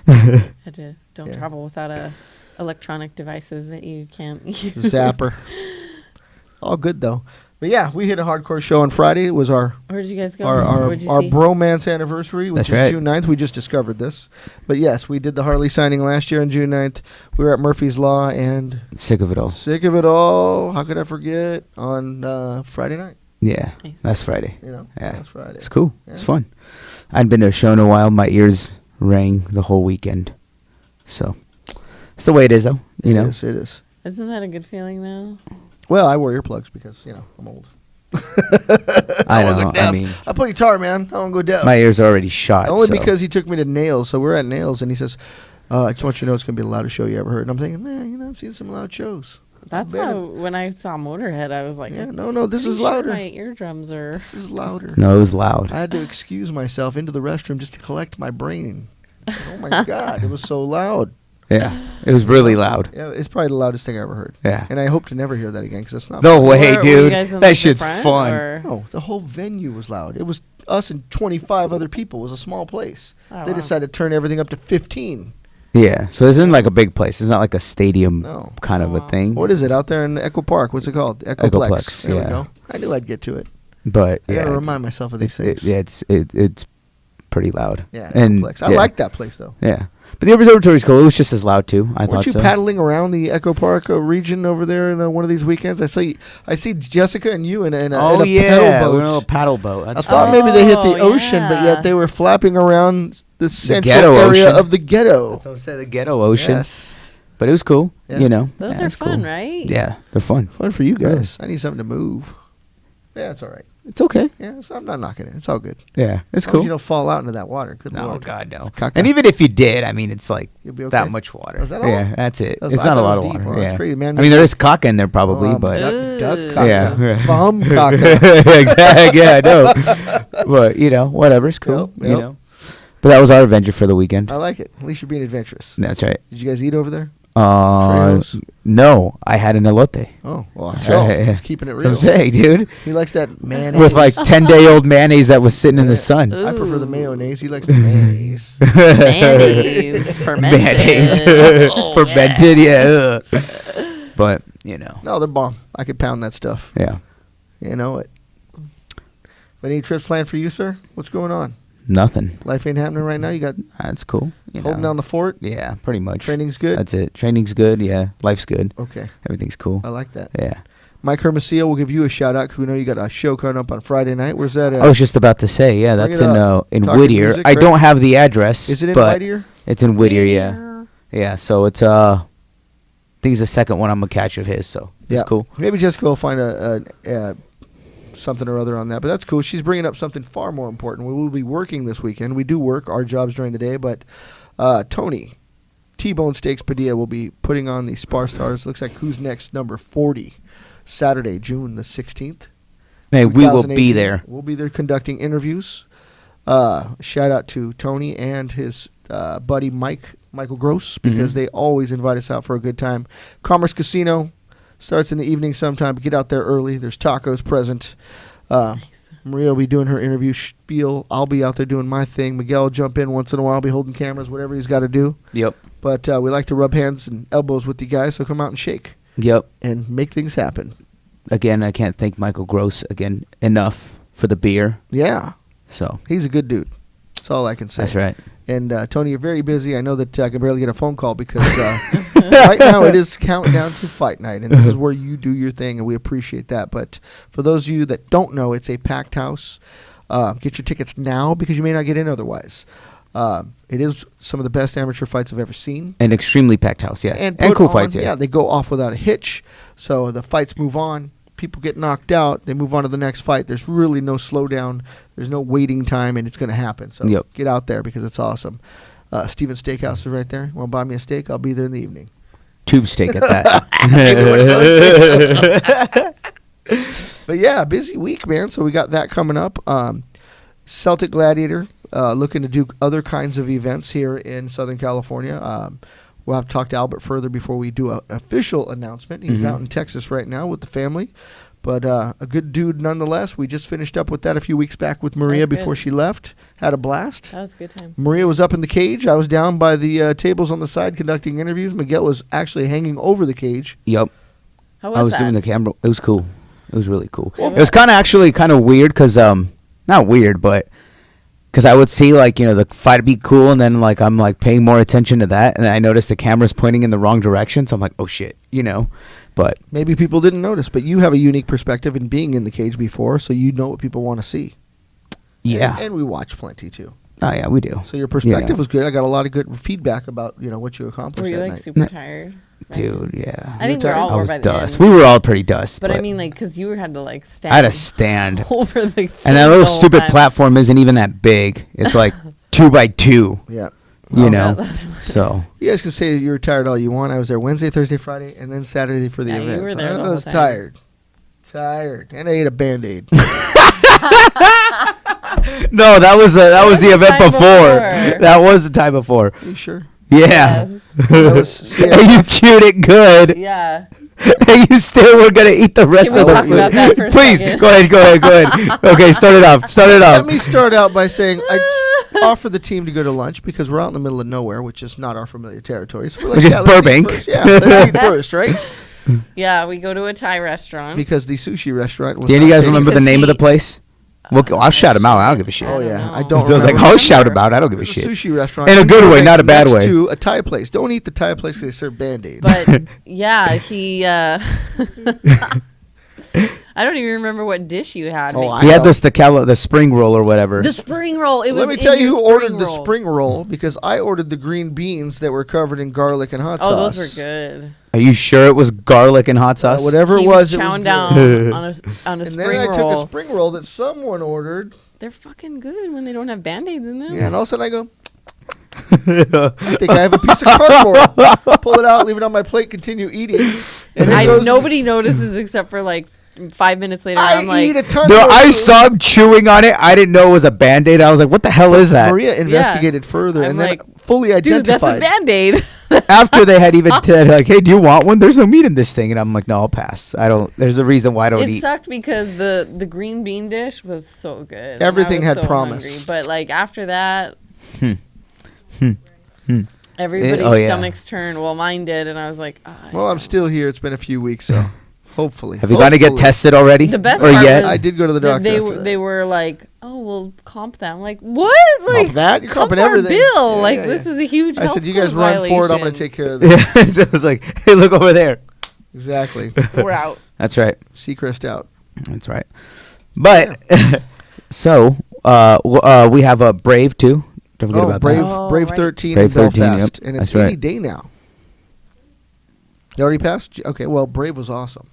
Speaker 3: Had to don't
Speaker 2: Yeah.
Speaker 3: travel without electronic devices that you can't use.
Speaker 2: Zapper. All good though. But yeah, we hit a hardcore show on Friday. It was our
Speaker 3: Where did you guys go?
Speaker 2: our
Speaker 3: What'd you see?
Speaker 2: bromance anniversary, which
Speaker 1: That's
Speaker 2: is
Speaker 1: right.
Speaker 2: June 9th. We just discovered this. But yes, we did the Harley signing last year on June 9th. We were at Murphy's Law and
Speaker 1: Sick of it all.
Speaker 2: sick of it all. How could I forget? On Friday night.
Speaker 1: Yeah,
Speaker 3: Nice.
Speaker 1: that's Friday.
Speaker 2: You know,
Speaker 1: Yeah.
Speaker 2: that's Friday.
Speaker 1: It's cool. It's
Speaker 2: Yeah.
Speaker 1: fun. I hadn't been to a show in a while. My ears rang the whole weekend. So, it's the way it is, though. You know?
Speaker 2: Yes, it is.
Speaker 3: Isn't that a good feeling though?
Speaker 2: Well, I wear earplugs because, I'm old.
Speaker 1: I
Speaker 2: wanna
Speaker 1: know.
Speaker 2: go
Speaker 1: I
Speaker 2: deaf.
Speaker 1: mean,
Speaker 2: I play guitar, man. I want to go deaf.
Speaker 1: my ears are already shot.
Speaker 2: Only
Speaker 1: so.
Speaker 2: because he took me to Nails. So we're at Nails, and he says, I just want you to know it's going to be the loudest show you ever heard. And I'm thinking, man, I've seen some loud shows.
Speaker 3: That's
Speaker 2: Better-
Speaker 3: how when I saw Motorhead, I was like,
Speaker 2: Yeah,
Speaker 3: I'm
Speaker 2: no, this
Speaker 3: pretty
Speaker 2: is
Speaker 3: sure
Speaker 2: louder.
Speaker 3: My eardrums are.
Speaker 2: This is louder.
Speaker 1: No, it was loud.
Speaker 2: I had to excuse myself into the restroom just to collect my brain. Oh my God, it was so loud.
Speaker 1: Yeah, it was really loud.
Speaker 2: Yeah, it's probably the loudest thing I ever heard.
Speaker 1: Yeah.
Speaker 2: And I hope to never hear that again because it's not.
Speaker 1: No
Speaker 2: fun.
Speaker 1: way,
Speaker 3: Were you
Speaker 1: dude.
Speaker 3: guys in, like,
Speaker 1: That
Speaker 3: the
Speaker 1: shit's
Speaker 3: front,
Speaker 1: fun.
Speaker 3: or-
Speaker 2: No, the whole venue was loud. It was us and 25 other people. It was a small place.
Speaker 3: Oh,
Speaker 2: They
Speaker 3: wow.
Speaker 2: decided to turn everything up to 15.
Speaker 1: Yeah, so this isn't like a big place. It's not like a stadium
Speaker 2: No.
Speaker 1: kind of a
Speaker 3: Wow.
Speaker 1: thing.
Speaker 2: What is it out there in Echo Park? What's it called? Echoplex.
Speaker 1: Echoplex,
Speaker 2: There
Speaker 1: yeah.
Speaker 2: we go. I knew I'd get to it.
Speaker 1: But
Speaker 2: I
Speaker 1: yeah,
Speaker 2: gotta remind myself of these things.
Speaker 1: it's pretty loud.
Speaker 2: Yeah,
Speaker 1: and
Speaker 2: Echoplex. I
Speaker 1: yeah,
Speaker 2: like that place though.
Speaker 1: Yeah, but the observatory's cool. It was just as loud too. I
Speaker 2: Weren't
Speaker 1: thought
Speaker 2: you
Speaker 1: so.
Speaker 2: paddling around the Echo Park region over there in one of these weekends? I see Jessica and you in a
Speaker 1: Oh
Speaker 2: in a
Speaker 1: yeah,
Speaker 2: pedal
Speaker 1: we were on
Speaker 2: boat.
Speaker 1: a paddle boat.
Speaker 2: I
Speaker 1: That's
Speaker 2: thought
Speaker 1: right.
Speaker 2: maybe they hit the
Speaker 3: Oh,
Speaker 2: ocean, but
Speaker 3: yeah.
Speaker 2: yet they were flapping around the central
Speaker 1: ghetto
Speaker 2: area
Speaker 1: ocean.
Speaker 2: of the ghetto.
Speaker 1: That's what I said, the ghetto ocean.
Speaker 2: Yes.
Speaker 1: But it was cool.
Speaker 2: Yeah.
Speaker 1: You know,
Speaker 3: Those
Speaker 1: yeah,
Speaker 3: are
Speaker 1: it's
Speaker 3: fun,
Speaker 1: cool.
Speaker 3: right?
Speaker 1: Yeah, they're fun.
Speaker 2: Fun for you
Speaker 1: Really.
Speaker 2: guys. I need something to move. Yeah, it's all right.
Speaker 1: It's okay.
Speaker 2: Yeah, I'm not knocking it. It's all good.
Speaker 1: Yeah, it's
Speaker 2: As long as
Speaker 1: cool.
Speaker 2: you don't fall out into that water. Good
Speaker 1: No,
Speaker 2: Lord.
Speaker 1: God, no.
Speaker 2: Caca.
Speaker 1: And even if you did, I mean, it's like
Speaker 2: You'll be okay.
Speaker 1: that much water.
Speaker 2: Is that all?
Speaker 1: Yeah, that's it.
Speaker 2: That was-
Speaker 1: It's
Speaker 2: I
Speaker 1: not a
Speaker 2: thought it
Speaker 1: lot
Speaker 2: was
Speaker 1: of
Speaker 2: deep.
Speaker 1: water.
Speaker 2: Well, that's
Speaker 1: yeah.
Speaker 2: crazy, man.
Speaker 1: I mean, there is caca in there probably, but
Speaker 2: duck
Speaker 3: Ugh.
Speaker 2: caca.
Speaker 1: Yeah.
Speaker 2: Bum caca.
Speaker 1: exactly. Yeah, I know. But you know, whatever's cool.
Speaker 2: Yep,
Speaker 1: You
Speaker 2: yep.
Speaker 1: know. But that was our adventure for the weekend.
Speaker 2: I like it. At least you're being adventurous.
Speaker 1: That's right.
Speaker 2: Did you guys eat over there?
Speaker 1: Uh,
Speaker 2: Treos?
Speaker 1: no, I had an elote.
Speaker 2: Oh, well,
Speaker 1: That's
Speaker 2: hell,
Speaker 1: right.
Speaker 2: he's keeping it
Speaker 1: That's what
Speaker 2: real.
Speaker 1: I'm saying, dude.
Speaker 2: He likes that mayonnaise.
Speaker 1: With like 10-day-old mayonnaise that was sitting in
Speaker 2: Yeah.
Speaker 1: the sun.
Speaker 3: Ooh.
Speaker 2: I prefer the mayonnaise. He likes the mayonnaise.
Speaker 3: Mayonnaise fermented.
Speaker 1: Mayonnaise.
Speaker 3: Oh,
Speaker 1: Fermented, yeah. ugh. But, you know,
Speaker 2: No, they're bomb. I could pound that stuff.
Speaker 1: yeah.
Speaker 2: You know it. But any trips planned for you, sir? What's going on?
Speaker 1: Nothing.
Speaker 2: Life ain't happening right now. You got
Speaker 1: That's cool. You
Speaker 2: holding
Speaker 1: know.
Speaker 2: down the fort.
Speaker 1: Yeah, pretty much.
Speaker 2: Training's good.
Speaker 1: That's it. Training's good. Yeah. Life's good.
Speaker 2: Okay,
Speaker 1: Everything's cool.
Speaker 2: I like that.
Speaker 1: Yeah.
Speaker 2: Mike Hermosillo will give you a shout out because we know you got a show coming up on Friday night. Where's that at?
Speaker 1: I was just about to say, yeah,
Speaker 2: Bring
Speaker 1: that's
Speaker 2: it
Speaker 1: in
Speaker 2: Talking
Speaker 1: Whittier.
Speaker 2: Music,
Speaker 1: I
Speaker 2: right?
Speaker 1: don't have the address.
Speaker 2: Is it in
Speaker 1: but
Speaker 2: Whittier?
Speaker 1: It's in Whittier, yeah. Yeah, so it's I think it's the second one I'm gonna catch of his, so
Speaker 2: Yeah.
Speaker 1: it's cool.
Speaker 2: Maybe Jessica will find a something or other on that. But that's cool. She's bringing up something far more important. We will be working this weekend. We do work our jobs during the day, but Tony T-Bone Steaks Padilla will be putting on the Spar Stars. Looks like Who's Next number 40, Saturday, June the 16th.
Speaker 1: Hey, we will
Speaker 2: 2018.
Speaker 1: be there.
Speaker 2: We'll be there conducting interviews. Shout out to Tony and his buddy Michael Gross, because
Speaker 1: Mhm.
Speaker 2: they always invite us out for a good time. Commerce Casino starts in the evening sometime. Get out there early. There's tacos present.
Speaker 3: Nice.
Speaker 2: Maria will be doing her interview spiel. I'll be out there doing my thing. Miguel will jump in once in a while, be holding cameras, whatever he's got to do.
Speaker 1: Yep.
Speaker 2: But we like to rub hands and elbows with you guys, so come out and shake
Speaker 1: Yep.
Speaker 2: and make things happen.
Speaker 1: Again, I can't thank Michael Gross again enough for the beer.
Speaker 2: Yeah,
Speaker 1: So
Speaker 2: he's a good dude. That's all I can say.
Speaker 1: that's right.
Speaker 2: And Tony, you're very busy. I know that I can barely get a phone call because right now it is countdown to fight night, and this is where you do your thing, and we appreciate that. But for those of you that don't know, it's a packed house. Get your tickets now because you may not get in otherwise. It is some of the best amateur fights I've ever seen.
Speaker 1: An extremely packed house, yeah.
Speaker 2: And
Speaker 1: And
Speaker 2: put
Speaker 1: cool
Speaker 2: on-
Speaker 1: fights, yeah.
Speaker 2: Yeah, they go off without a hitch. So the fights move on. People get knocked out. They move on to the next fight. There's really no slowdown. There's no waiting time, and it's going to happen. So
Speaker 1: Yep.
Speaker 2: get out there because it's awesome. Steven Steakhouse is right there. Want to buy me a steak? I'll be there in the evening.
Speaker 1: Tube steak at that.
Speaker 2: But yeah, busy week, man. So we got that coming up. Celtic Gladiator looking to do other kinds of events here in Southern California. We'll have to talk to Albert further before we do an official announcement. He's
Speaker 1: Mhm.
Speaker 2: out in Texas right now with the family. But a good dude nonetheless. We just finished up with that a few weeks back with Maria
Speaker 3: That's good.
Speaker 2: before she left. Had a blast.
Speaker 3: That was a good time.
Speaker 2: Maria was up in the cage. I was down by the tables on the side conducting interviews. Miguel was actually hanging over the cage.
Speaker 1: Yep.
Speaker 3: How
Speaker 1: I was
Speaker 3: that?
Speaker 1: doing the camera. It was cool. It was really cool.
Speaker 3: Well,
Speaker 1: It was kind of weird because not weird, but because I would see like the fight be cool, and then like I'm like paying more attention to that, and then I noticed the camera's pointing in the wrong direction, so I'm like, oh shit, But
Speaker 2: Maybe people didn't notice, but you have a unique perspective in being in the cage before, so you know what people want to see.
Speaker 1: yeah,
Speaker 2: And we watch plenty too.
Speaker 1: oh yeah, we do,
Speaker 2: So your perspective
Speaker 1: Yeah.
Speaker 2: was good. I got a lot of good feedback about what you accomplished
Speaker 3: Were you
Speaker 2: that
Speaker 3: like
Speaker 2: night.
Speaker 3: super tired?
Speaker 1: dude. Yeah,
Speaker 3: I think
Speaker 2: You
Speaker 3: we
Speaker 2: were
Speaker 3: all
Speaker 2: tired?
Speaker 1: I
Speaker 3: were
Speaker 1: was
Speaker 3: by the
Speaker 1: dust.
Speaker 3: end.
Speaker 1: We were all pretty dust,
Speaker 3: But I mean, like, because you had to like stand.
Speaker 1: I had to stand.
Speaker 3: over the.
Speaker 1: And that
Speaker 3: thing
Speaker 1: little
Speaker 3: the whole
Speaker 1: stupid
Speaker 3: time.
Speaker 1: platform isn't even that big. It's like 2 by 2.
Speaker 2: Yeah.
Speaker 1: You
Speaker 2: Well,
Speaker 1: know,
Speaker 3: that's-
Speaker 1: so
Speaker 2: You guys can say you were tired all you want. I was there Wednesday, Thursday, Friday, and then Saturday for the
Speaker 3: Yeah, you
Speaker 2: event.
Speaker 3: were
Speaker 2: So
Speaker 3: there the
Speaker 2: I
Speaker 3: whole
Speaker 2: was
Speaker 3: time.
Speaker 2: tired, and I ate a Band-Aid.
Speaker 1: no, that was the event
Speaker 3: time
Speaker 1: before.
Speaker 3: before.
Speaker 1: That was the time before.
Speaker 2: Are you sure?
Speaker 1: Yeah,
Speaker 3: Yes.
Speaker 2: That was
Speaker 1: and you chewed it good,
Speaker 3: Yeah.
Speaker 1: and you still were gonna eat the rest
Speaker 3: Can we
Speaker 1: of the
Speaker 3: talk about that for a
Speaker 1: Please
Speaker 3: second?
Speaker 1: go ahead. Okay, start it off.
Speaker 2: Let me start out by saying I just offered the team to go to lunch because we're out in the middle of nowhere, which is not our familiar territory. So we're like,
Speaker 1: Which is
Speaker 2: let's eat
Speaker 1: Burbank.
Speaker 2: first. Yeah, let's eat first, right?
Speaker 3: Yeah, we go to a Thai restaurant.
Speaker 2: Because the sushi restaurant was
Speaker 1: Do any of you
Speaker 2: not
Speaker 1: guys
Speaker 2: taking-
Speaker 1: remember the
Speaker 3: Because
Speaker 1: name of the
Speaker 3: he-
Speaker 1: place? Well, I'll shout him out. I don't give a shit.
Speaker 2: Oh
Speaker 3: I
Speaker 2: yeah,
Speaker 3: don't
Speaker 2: I
Speaker 3: know.
Speaker 2: don't.
Speaker 1: I was like,
Speaker 2: remember.
Speaker 1: I'll shout about it. I don't give a
Speaker 2: There's a
Speaker 1: shit.
Speaker 2: sushi restaurant
Speaker 1: In a good way,
Speaker 2: Burbank
Speaker 1: not a bad
Speaker 2: next
Speaker 1: way.
Speaker 2: To a Thai place. Don't eat the Thai place because they serve Band-Aids.
Speaker 3: But yeah, he. I don't even remember what dish you had.
Speaker 2: Oh,
Speaker 3: but
Speaker 2: I
Speaker 1: He had
Speaker 2: know.
Speaker 1: the spring roll or whatever.
Speaker 3: the spring roll. It was.
Speaker 2: Let me
Speaker 3: in
Speaker 2: tell you
Speaker 3: your
Speaker 2: who ordered the
Speaker 3: roll.
Speaker 2: spring roll because I ordered the green beans that were covered in garlic and hot
Speaker 3: Oh,
Speaker 2: sauce.
Speaker 3: those were good.
Speaker 1: Are you sure it was garlic and hot sauce?
Speaker 2: Whatever
Speaker 3: He
Speaker 2: it was,
Speaker 3: chowing
Speaker 2: good.
Speaker 3: down on a
Speaker 2: And
Speaker 3: spring
Speaker 2: then I
Speaker 3: roll.
Speaker 2: took a spring roll that someone ordered.
Speaker 3: They're fucking good when they don't have Band-Aids in them.
Speaker 2: Yeah, and all of a sudden I go, I think I have a piece of cardboard. Pull it out, leave it on my plate, continue eating. And it goes-
Speaker 3: Nobody notices except for like 5 minutes later.
Speaker 2: I
Speaker 3: I'm like,
Speaker 2: eat a ton
Speaker 1: No,
Speaker 2: of
Speaker 1: I
Speaker 2: food.
Speaker 1: saw him chewing on it. I didn't know it was a Band-Aid. I was like, what the hell is that?
Speaker 2: Maria investigated further
Speaker 3: I'm
Speaker 2: and then
Speaker 3: like,
Speaker 2: fully
Speaker 3: dude, that's
Speaker 2: identified.
Speaker 3: a Band-Aid.
Speaker 1: After they had even said, like, hey, do you want one? There's no meat in this thing. And I'm like, no, I'll pass. I don't. There's a reason why I don't
Speaker 3: It
Speaker 1: eat.
Speaker 3: sucked because the green bean dish was so good. and
Speaker 2: Everything
Speaker 3: I was
Speaker 2: had
Speaker 3: so
Speaker 2: promise.
Speaker 3: hungry. But like after that,
Speaker 1: Hmm.
Speaker 3: everybody's
Speaker 1: Oh, yeah.
Speaker 3: stomachs turned. Well, mine did, and I was like,
Speaker 2: Well, I'm still here. It's been a few weeks, so hopefully.
Speaker 1: Have you gone to get
Speaker 2: Hopefully.
Speaker 1: tested already?
Speaker 3: The best
Speaker 1: or
Speaker 3: part
Speaker 1: yet?
Speaker 3: was-
Speaker 2: I did go to the doctor.
Speaker 3: they
Speaker 2: after that.
Speaker 3: they were like, oh, we'll comp that. I'm like, what? Like
Speaker 2: Comp that? You're
Speaker 3: comp
Speaker 2: comping
Speaker 3: our
Speaker 2: everything.
Speaker 3: bill.
Speaker 2: Yeah,
Speaker 3: Like
Speaker 2: yeah,
Speaker 3: this
Speaker 2: yeah.
Speaker 3: is a huge.
Speaker 2: I said,
Speaker 3: health
Speaker 2: you guys
Speaker 3: code
Speaker 2: run for it. I'm going
Speaker 3: violation."
Speaker 2: to take care of this.
Speaker 1: Yeah, so it was like, hey, look over there.
Speaker 2: Exactly.
Speaker 3: We're out.
Speaker 1: That's right.
Speaker 2: Seacrest out.
Speaker 1: That's right. But so we have a Brave too. Don't forget about
Speaker 2: Brave,
Speaker 1: that.
Speaker 3: Oh,
Speaker 2: Brave
Speaker 3: right.
Speaker 2: 13
Speaker 1: Brave
Speaker 2: in
Speaker 1: 13,
Speaker 2: Belfast.
Speaker 1: yep.
Speaker 2: And it's
Speaker 1: That's right.
Speaker 2: 80 day now. They already passed? Okay, well, Brave was awesome.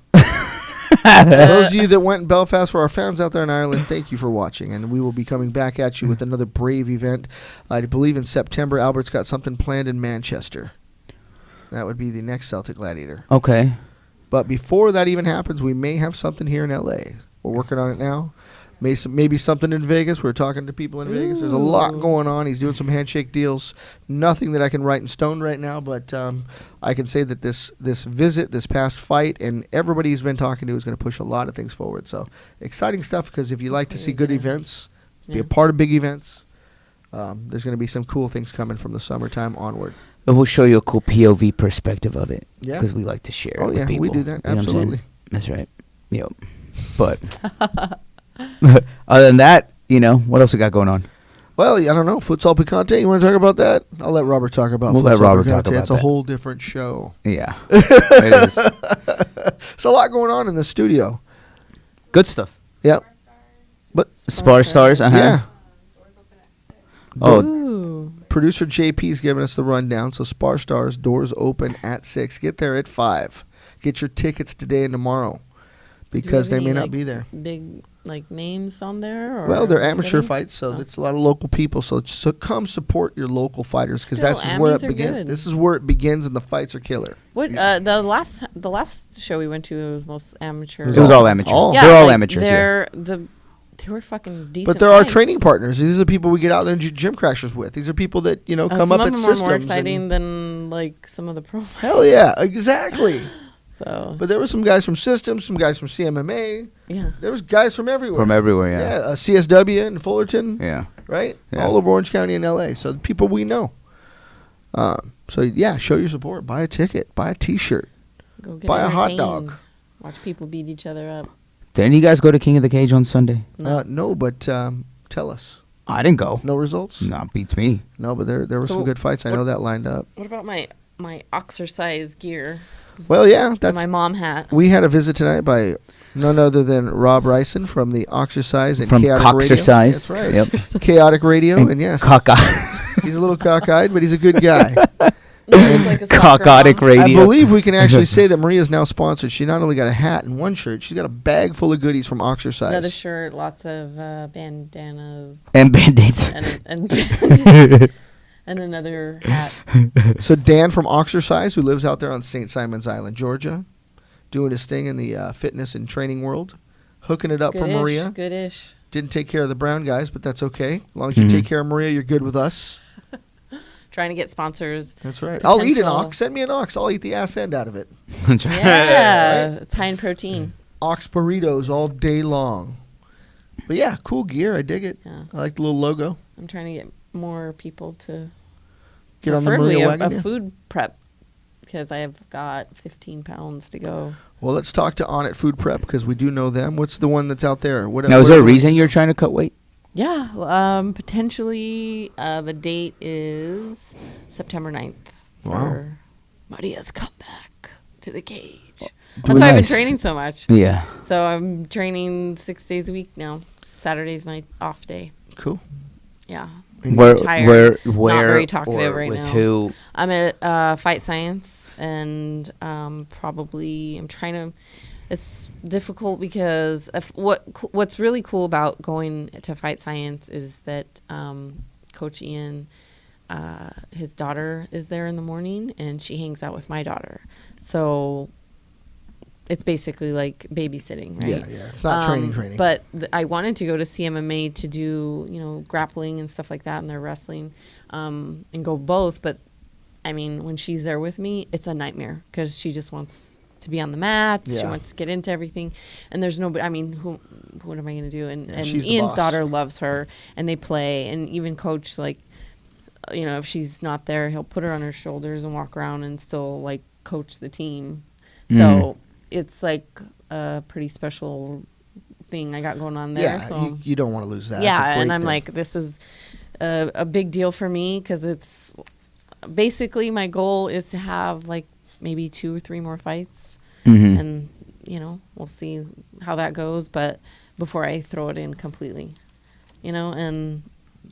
Speaker 2: Those of you that went in Belfast, for our fans out there in Ireland, thank you for watching. And we will be coming back at you with another Brave event. I believe in September, Albert's got something planned in Manchester. That would be the next Celtic Gladiator.
Speaker 1: Okay.
Speaker 2: But before that even happens, we may have something here in L.A. We're working on it now. Maybe something in Vegas. We're talking to people in Vegas. There's a lot
Speaker 3: Ooh.
Speaker 2: going on. He's doing some handshake deals. Nothing that I can write in stone right now, but I can say that this visit, this past fight, and everybody he's been talking to is going to push a lot of things forward. So exciting stuff because if you like to see good events, be
Speaker 3: Yeah.
Speaker 2: a part of big events, there's going to be some cool things coming from the summertime onward.
Speaker 1: But we'll show you a cool POV perspective of it.
Speaker 2: Yeah.
Speaker 1: Because we like to share
Speaker 2: Oh,
Speaker 1: it with
Speaker 2: yeah,
Speaker 1: people.
Speaker 2: we do that.
Speaker 1: You know what I'm saying?
Speaker 2: Absolutely.
Speaker 1: That's right. Yep. But other than that, what else we got going on?
Speaker 2: Well, I don't know. Futsal Picante, you want to talk about that? I'll let Robert talk about
Speaker 1: We'll
Speaker 2: Futsal
Speaker 1: let Robert
Speaker 2: Picante.
Speaker 1: talk about
Speaker 2: It's a
Speaker 1: that.
Speaker 2: whole different show.
Speaker 1: Yeah. It is.
Speaker 2: There's a lot going on in the studio.
Speaker 1: Good stuff.
Speaker 2: Yep. But
Speaker 1: Spar Stars. Uh-huh.
Speaker 2: yeah,
Speaker 1: Oh,
Speaker 3: Ooh.
Speaker 2: producer JP's giving us the rundown. So Spar Stars, doors open at 6. Get there at 5. Get your tickets today and tomorrow because
Speaker 3: Do
Speaker 2: they
Speaker 3: you
Speaker 2: may
Speaker 3: have
Speaker 2: not
Speaker 3: any,
Speaker 2: be there.
Speaker 3: Big names on there. Or
Speaker 2: Well, they're amateur
Speaker 3: anybody?
Speaker 2: fights, so
Speaker 3: Oh.
Speaker 2: it's a lot of local people. So come support your local fighters because
Speaker 3: Still,
Speaker 2: that's just where it
Speaker 3: Amis are
Speaker 2: begins.
Speaker 3: good.
Speaker 2: This is where it begins, and the fights are killer.
Speaker 3: What the last show we went to was most amateur.
Speaker 1: it was all amateur.
Speaker 2: All.
Speaker 3: Yeah,
Speaker 1: They're all
Speaker 3: like,
Speaker 1: amateurs. Yeah.
Speaker 3: They were fucking decent.
Speaker 2: But there are
Speaker 3: fights.
Speaker 2: training partners. These are people we get out there and do gym crashers with. These are people that come
Speaker 3: Some
Speaker 2: up
Speaker 3: of
Speaker 2: at
Speaker 3: them
Speaker 2: systems.
Speaker 3: are more
Speaker 2: and-
Speaker 3: exciting than like some of the pro.
Speaker 2: Hell yeah, exactly.
Speaker 3: So
Speaker 2: But there were some guys from systems, some guys from CMMA.
Speaker 3: yeah,
Speaker 2: There was guys from everywhere.
Speaker 1: From everywhere, yeah.
Speaker 2: Yeah, CSW in Fullerton,
Speaker 1: Yeah.
Speaker 2: right?
Speaker 1: Yeah.
Speaker 2: All over Orange County and LA. So the people we know. So yeah, show your support. Buy a ticket. Buy a T-shirt.
Speaker 3: go get
Speaker 2: Buy a hot
Speaker 3: entertained.
Speaker 2: dog.
Speaker 3: Watch people beat each other up.
Speaker 1: Didn't you guys go to King of the Cage on Sunday?
Speaker 2: No, but tell us.
Speaker 1: I didn't go.
Speaker 2: No results?
Speaker 1: No, beats me.
Speaker 2: No, but there were
Speaker 3: So
Speaker 2: some good fights. I know that lined up.
Speaker 3: What about my exercise gear?
Speaker 2: Well, yeah, that's
Speaker 3: My mom hat.
Speaker 2: We had a visit tonight by none other than Rob Ryson from the Oxercise and
Speaker 1: From
Speaker 2: Chaotic Radio.
Speaker 1: Coxercise.
Speaker 2: That's right.
Speaker 1: Yep.
Speaker 2: Chaotic Radio, and yes, he's a little cockeyed, but he's a good guy.
Speaker 3: Looks like a soccer
Speaker 1: Cockodic
Speaker 3: mom.
Speaker 1: Radio.
Speaker 2: I believe we can actually say that Maria's now sponsored. She not only got a hat and one shirt, she's got a bag full of goodies from Oxercise.
Speaker 3: Another shirt, lots of bandanas,
Speaker 1: And Band-Aids.
Speaker 3: and another hat.
Speaker 2: So Dan from Oxercise, who lives out there on St. Simon's Island, Georgia, doing his thing in the fitness and training world, hooking it up for Maria.
Speaker 3: Goodish.
Speaker 2: Didn't take care of the brown guys, but that's okay. As long as you take care of Maria, you're good with us.
Speaker 3: Trying to get sponsors.
Speaker 2: That's right. I'll eat an
Speaker 3: Potential.
Speaker 2: ox. Send me an ox. I'll eat the ass end out of it.
Speaker 1: That's right.
Speaker 3: Yeah, it's high in protein.
Speaker 2: Ox burritos all day long. But yeah, cool gear. I dig it.
Speaker 3: Yeah.
Speaker 2: I like the little logo.
Speaker 3: I'm trying to get more people to
Speaker 2: Get on the
Speaker 3: preferably
Speaker 2: Maria
Speaker 3: a
Speaker 2: wagon. Yeah.
Speaker 3: food prep because I have got 15 pounds to go.
Speaker 2: Well, let's talk to On It Food Prep because we do know them. What's the one that's out there? What,
Speaker 1: Now, is there a
Speaker 2: what-
Speaker 1: reason you're trying to cut weight?
Speaker 3: Yeah, potentially the date is September 9th
Speaker 2: Wow.
Speaker 3: for Maria's comeback to the cage.
Speaker 1: Ooh,
Speaker 3: That's why I've been
Speaker 1: nice.
Speaker 3: training so much.
Speaker 1: Yeah.
Speaker 3: So I'm training 6 days a week now. Saturday's my off day.
Speaker 2: Cool.
Speaker 3: Yeah.
Speaker 1: Where,
Speaker 3: tired,
Speaker 1: where,
Speaker 3: not very talkative
Speaker 1: or
Speaker 3: right
Speaker 1: with
Speaker 3: now.
Speaker 1: who?
Speaker 3: I'm at Fight Science, and probably I'm trying to. It's difficult because what's really cool about going to Fight Science is that Coach Ian, his daughter is there in the morning, and she hangs out with my daughter. So it's basically like babysitting, right?
Speaker 2: Yeah. It's not training.
Speaker 3: But I wanted to go to CMMA to do, grappling and stuff like that, and their wrestling, and go both. But I mean, when she's there with me, it's a nightmare because she just wants to be on the mats. She
Speaker 2: Yeah.
Speaker 3: wants to get into everything, and there's nobody. I mean, what am I going to do? And
Speaker 2: she's the
Speaker 3: Ian's
Speaker 2: boss.
Speaker 3: daughter loves her, and they play. And even Coach, like, if she's not there, he'll put her on her shoulders and walk around and still like coach the team. So it's like a pretty special thing I got going on there.
Speaker 2: Yeah,
Speaker 3: so
Speaker 2: you don't want to lose that.
Speaker 3: yeah,
Speaker 2: It's a
Speaker 3: and
Speaker 2: great
Speaker 3: I'm
Speaker 2: thing.
Speaker 3: like, this is a big deal for me because it's basically my goal is to have like maybe 2 or 3 more fights,
Speaker 1: Mm-hmm.
Speaker 3: and we'll see how that goes. But before I throw it in completely, and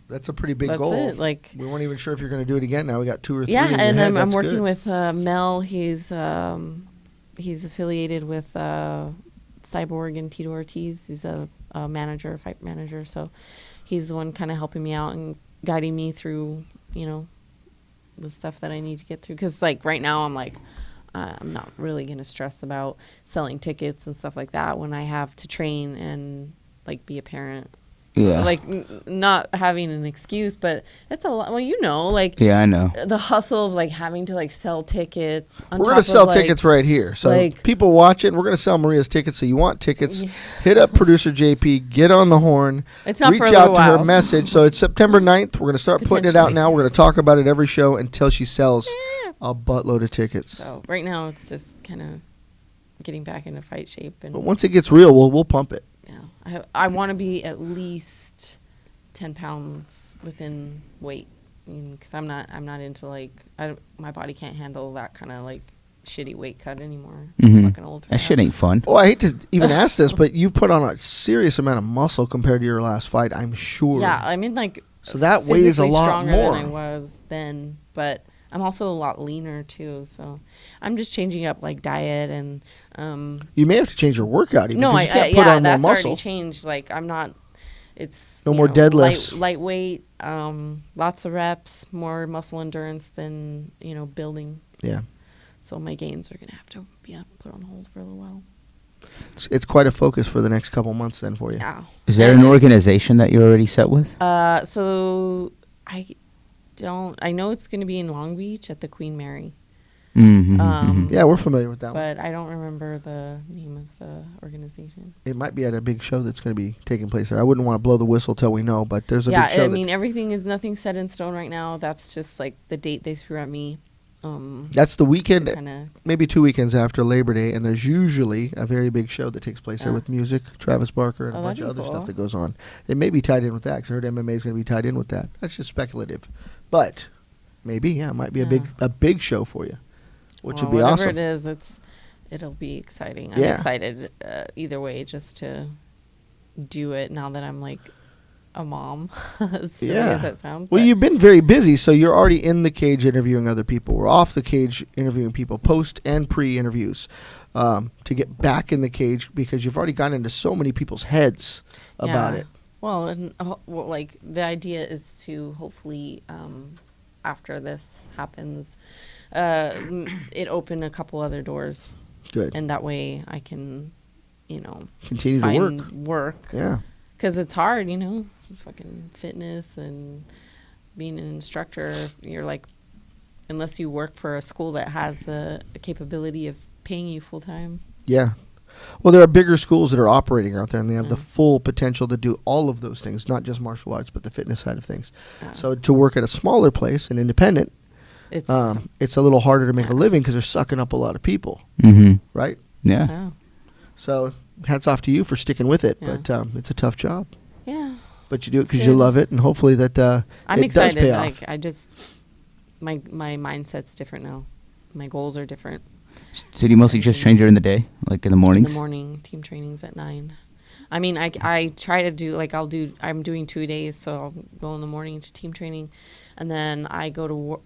Speaker 2: that's a pretty big
Speaker 3: that's
Speaker 2: goal.
Speaker 3: it. Like,
Speaker 2: We weren't even sure if you're going to do it again. Now we got 2 or 3.
Speaker 3: yeah,
Speaker 2: in your
Speaker 3: and
Speaker 2: head.
Speaker 3: I'm
Speaker 2: That's
Speaker 3: working
Speaker 2: good.
Speaker 3: with Mel. He's affiliated with Cyborg and Tito Ortiz. He's a manager, fight manager. So he's the one kind of helping me out and guiding me through, the stuff that I need to get through. Because like right now, I'm like, I'm not really gonna stress about selling tickets and stuff like that when I have to train and like be a parent.
Speaker 1: Yeah.
Speaker 3: Like not having an excuse, but it's a lot. Well, like
Speaker 1: Yeah, I know.
Speaker 3: the hustle of like having to like sell tickets. On
Speaker 2: We're
Speaker 3: top
Speaker 2: going to sell
Speaker 3: of, like,
Speaker 2: tickets right here. So
Speaker 3: like-
Speaker 2: people watching, we're going to sell Maria's tickets. So you want tickets, hit up producer JP, get on the horn,
Speaker 3: It's not
Speaker 2: reach
Speaker 3: for a
Speaker 2: out
Speaker 3: little
Speaker 2: to her
Speaker 3: while.
Speaker 2: message. So it's September 9th. We're going to start putting it out
Speaker 3: Potentially.
Speaker 2: now. We're going to talk about it every show until she sells a buttload of tickets.
Speaker 3: So right now it's just kind of getting back into fight shape, and
Speaker 2: But once it gets real, we'll pump it.
Speaker 3: yeah, I want to be at least 10 pounds within weight, because I'm not into like my body can't handle that kind of like shitty weight cut anymore.
Speaker 1: Mhm.
Speaker 3: I'm fucking old. for
Speaker 1: That shit ain't fun.
Speaker 2: Oh, I hate to even ask this, but you put on a serious amount of muscle compared to your last fight, I'm sure.
Speaker 3: Yeah, I mean like.
Speaker 2: So that weighs a
Speaker 3: physically
Speaker 2: lot
Speaker 3: stronger
Speaker 2: more.
Speaker 3: than I was then, but I'm also a lot leaner too. So I'm just changing up like diet and.
Speaker 2: You may have to change your workout even.
Speaker 3: No,
Speaker 2: 'cause
Speaker 3: I
Speaker 2: you can't put
Speaker 3: yeah,
Speaker 2: on more
Speaker 3: that's
Speaker 2: muscle.
Speaker 3: already changed. Like I'm not. It's
Speaker 2: No
Speaker 3: you
Speaker 2: more
Speaker 3: know,
Speaker 2: deadlifts.
Speaker 3: lightweight, lots of reps, more muscle endurance than building.
Speaker 2: Yeah.
Speaker 3: So my gains are gonna have to be put on hold for a little while.
Speaker 2: It's quite a focus for the next couple months then for you.
Speaker 3: Yeah.
Speaker 1: Is there an organization that you're already set with?
Speaker 3: So I know it's gonna be in Long Beach at the Queen Mary.
Speaker 1: Mm-hmm.
Speaker 2: Yeah, we're familiar with that one.
Speaker 3: But I don't remember the name of the organization.
Speaker 2: It might be at a big show that's going to be taking place there. I wouldn't want to blow the whistle till we know, but there's a big show.
Speaker 3: I mean, everything is nothing set in stone right now. That's just like the date they threw at me.
Speaker 2: That's the weekend,
Speaker 3: kind of.
Speaker 2: maybe 2 weekends after Labor Day, and there's usually a very big show that takes place there
Speaker 3: Yeah.
Speaker 2: with music, Travis Barker, and a
Speaker 3: Oh,
Speaker 2: bunch of
Speaker 3: that'd
Speaker 2: other
Speaker 3: be
Speaker 2: stuff
Speaker 3: cool.
Speaker 2: that goes on. It may be tied in with that, because I heard MMA is going to be tied in with that. That's just speculative. But maybe, yeah, it might be
Speaker 3: Yeah.
Speaker 2: a big show for you, which
Speaker 3: Well,
Speaker 2: would be
Speaker 3: whatever
Speaker 2: awesome.
Speaker 3: it is, it'll be exciting. I'm
Speaker 2: Yeah.
Speaker 3: excited either way, just to do it now that I'm like a mom. As silly
Speaker 2: Yeah.
Speaker 3: as that sounds.
Speaker 2: Well,
Speaker 3: but
Speaker 2: you've been very busy, so you're already in the cage interviewing other people. We're off the cage interviewing people, post and pre-interviews, to get back in the cage because you've already gotten into so many people's heads about
Speaker 3: Yeah.
Speaker 2: it.
Speaker 3: Well, and well, like the idea is to hopefully, after this happens, it open a couple other doors,
Speaker 2: Good.
Speaker 3: and that way I can,
Speaker 2: Continue to
Speaker 3: find
Speaker 2: work.
Speaker 3: work.
Speaker 2: Yeah.
Speaker 3: Because it's hard, fucking fitness and being an instructor. You're like, unless you work for a school that has the capability of paying you full time.
Speaker 2: Yeah. Well, there are bigger schools that are operating out there, and they have the
Speaker 3: Mm.
Speaker 2: full potential to do all of those things, not just martial arts, but the fitness side of things.
Speaker 3: Yeah.
Speaker 2: So to work at a smaller place, an independent,
Speaker 3: It's
Speaker 2: it's a little harder to make a
Speaker 3: Yeah.
Speaker 2: living because they're sucking up a lot of people,
Speaker 1: Mm-hmm.
Speaker 2: right?
Speaker 1: Yeah.
Speaker 3: oh,
Speaker 2: So hats off to you for sticking with it,
Speaker 3: Yeah.
Speaker 2: but it's a tough job.
Speaker 3: yeah.
Speaker 2: But you do it
Speaker 3: It's
Speaker 2: because you
Speaker 3: good.
Speaker 2: love it, and hopefully that
Speaker 3: I'm
Speaker 2: it
Speaker 3: excited.
Speaker 2: does pay
Speaker 3: Like
Speaker 2: off.
Speaker 3: I just, my mindset's different now. My goals are different.
Speaker 1: So do you mostly just train during the day, like in the mornings?
Speaker 3: In the morning, team training's at 9. I mean, I try to do I'm doing 2 days, so I'll go in the morning to team training, and then I go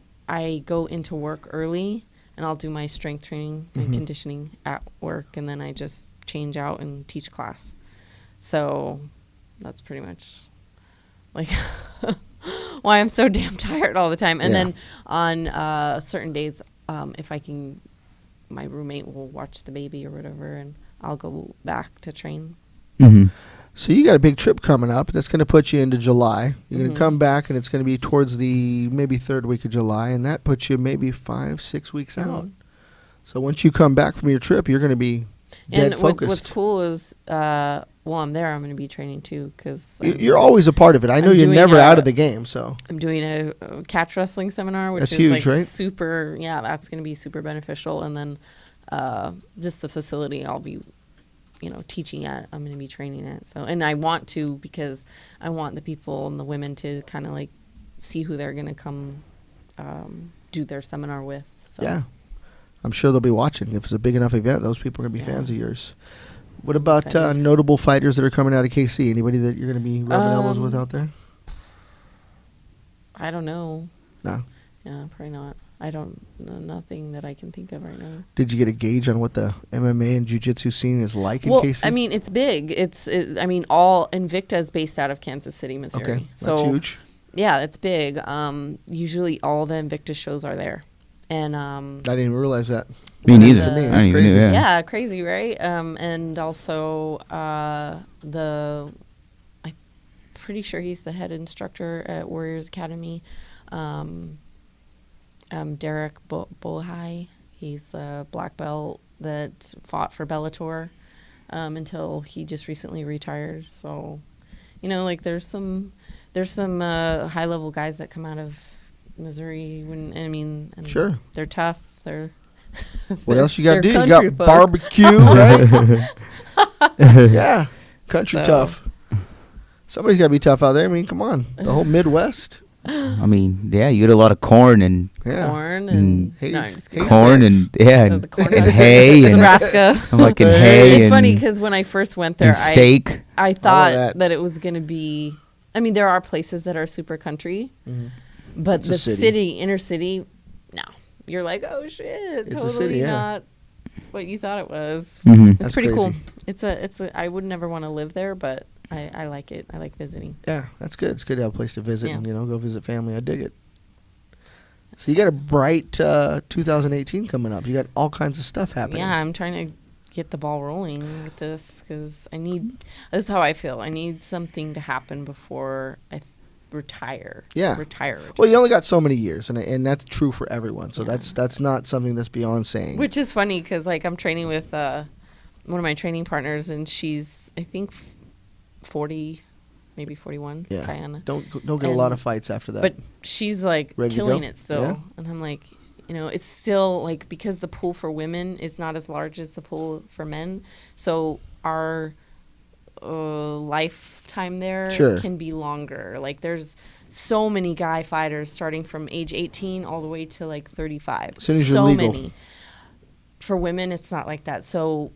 Speaker 3: into work early, and I'll do my strength training and
Speaker 2: Mhm.
Speaker 3: conditioning at work, and then I just change out and teach class. So that's pretty much like why I'm so damn tired all the time. And
Speaker 2: Yeah.
Speaker 3: then on certain days, if I can, my roommate will watch the baby or whatever, and I'll go back to train.
Speaker 1: Mm-hmm.
Speaker 2: So you got a big trip coming up. That's going to put you into July. You're going
Speaker 3: Mhm.
Speaker 2: to come back, and it's going to be towards the maybe third week of July, and that puts you maybe 5-6 weeks out.
Speaker 3: Mhm.
Speaker 2: So once you come back from your trip, you're going to be dead
Speaker 3: And
Speaker 2: focused.
Speaker 3: what's cool is, while I'm there, I'm going to be training too, because
Speaker 2: You're always a part of it. I know
Speaker 3: I'm
Speaker 2: you're
Speaker 3: doing
Speaker 2: never
Speaker 3: a-
Speaker 2: out of the game, so
Speaker 3: I'm doing a catch wrestling seminar, which
Speaker 2: That's
Speaker 3: is
Speaker 2: huge,
Speaker 3: like
Speaker 2: right?
Speaker 3: super. Yeah, that's going to be super beneficial. And then just the facility I'll be, teaching at. I'm going to be training at. So, and I want to, because I want the people and the women to kind of like see who they're going to come do their seminar with. So
Speaker 2: yeah. I'm sure they'll be watching. If it's a big enough event, those people are going to be
Speaker 3: Yeah.
Speaker 2: fans of yours. What about
Speaker 3: Excited.
Speaker 2: notable fighters that are coming out of KC? Anybody that you're going to be rubbing elbows with
Speaker 3: Um,
Speaker 2: out there?
Speaker 3: I don't know.
Speaker 2: No.
Speaker 3: Yeah, probably not. Nothing that I can think of right now.
Speaker 2: Did you get a gauge on what the MMA and jiu-jitsu scene is like in
Speaker 3: Well,
Speaker 2: KC?
Speaker 3: I mean, it's big. All Invicta is based out of Kansas City, Missouri.
Speaker 2: okay,
Speaker 3: So
Speaker 2: that's huge.
Speaker 3: yeah, it's big. Usually all the Invicta shows are there. And
Speaker 2: I didn't even realize that.
Speaker 1: Me
Speaker 3: one of
Speaker 1: neither.
Speaker 3: the-
Speaker 2: To me,
Speaker 1: I
Speaker 2: that's
Speaker 1: don't even
Speaker 2: crazy.
Speaker 1: know.
Speaker 3: yeah, crazy, right? And also I'm pretty sure he's the head instructor at Warriors Academy. Derek Bolhai. He's a black belt that fought for Bellator until he just recently retired. So, there's some high level guys that come out of Missouri. And
Speaker 2: Sure.
Speaker 3: they're tough. They're
Speaker 2: What else you got to do?
Speaker 3: they're
Speaker 2: You got
Speaker 3: country folk.
Speaker 2: barbecue, right? Yeah, country
Speaker 3: So-
Speaker 2: tough. Somebody's got to be tough out there. I mean, come on. The whole Midwest.
Speaker 1: I mean, yeah, you get a lot of corn and
Speaker 2: Yeah.
Speaker 3: corn and
Speaker 2: Hayes-
Speaker 3: no, I'm just
Speaker 2: Hayes
Speaker 3: kidding.
Speaker 1: corn
Speaker 2: Days.
Speaker 1: and yeah,
Speaker 3: The corn
Speaker 1: and
Speaker 3: huskers.
Speaker 1: hay and
Speaker 3: Nebraska.
Speaker 1: I'm like in
Speaker 2: Hey.
Speaker 1: hay
Speaker 3: It's
Speaker 1: and,
Speaker 3: funny because when I first went there,
Speaker 1: and steak.
Speaker 3: I thought
Speaker 2: that.
Speaker 3: that it was going to be. I mean, there are places that are super country,
Speaker 2: Mhm.
Speaker 3: but
Speaker 2: It's a
Speaker 3: the
Speaker 2: city.
Speaker 3: inner city, no. You're like, oh shit,
Speaker 2: It's a
Speaker 3: totally
Speaker 2: city, yeah.
Speaker 3: not what you thought it was.
Speaker 1: Mhm.
Speaker 3: It's
Speaker 2: That's
Speaker 3: pretty cool.
Speaker 2: crazy.
Speaker 3: It's a. I would never want to live there, but I like it. I like visiting.
Speaker 2: Yeah, that's good. It's good to have a place to visit
Speaker 3: Yeah.
Speaker 2: and, go visit family. I dig it. So you got a bright 2018 coming up. You got all kinds of stuff happening.
Speaker 3: Yeah, I'm trying to get the ball rolling with this because this is how I feel. I need something to happen before I retire.
Speaker 2: Yeah.
Speaker 3: Retire.
Speaker 2: Well, you only got so many years, and that's true for everyone. So
Speaker 3: Yeah.
Speaker 2: that's not something that's beyond saying.
Speaker 3: Which is funny because, I'm training with one of my training partners, and she's, I think, 40, maybe 41,
Speaker 2: Yeah.
Speaker 3: Kiana.
Speaker 2: Don't get a lot
Speaker 3: And-
Speaker 2: of fights after that.
Speaker 3: But she's,
Speaker 2: Ready to
Speaker 3: killing
Speaker 2: go?
Speaker 3: it still.
Speaker 2: Yeah.
Speaker 3: And I'm like, You know, it's still like, because the pool for women is not as large as the pool for men. So our lifetime there
Speaker 2: Sure.
Speaker 3: can be longer. Like there's so many guy fighters starting from age 18 all the way to like 35.
Speaker 2: As soon as you're
Speaker 3: so
Speaker 2: legal.
Speaker 3: many. For women, it's not like that. So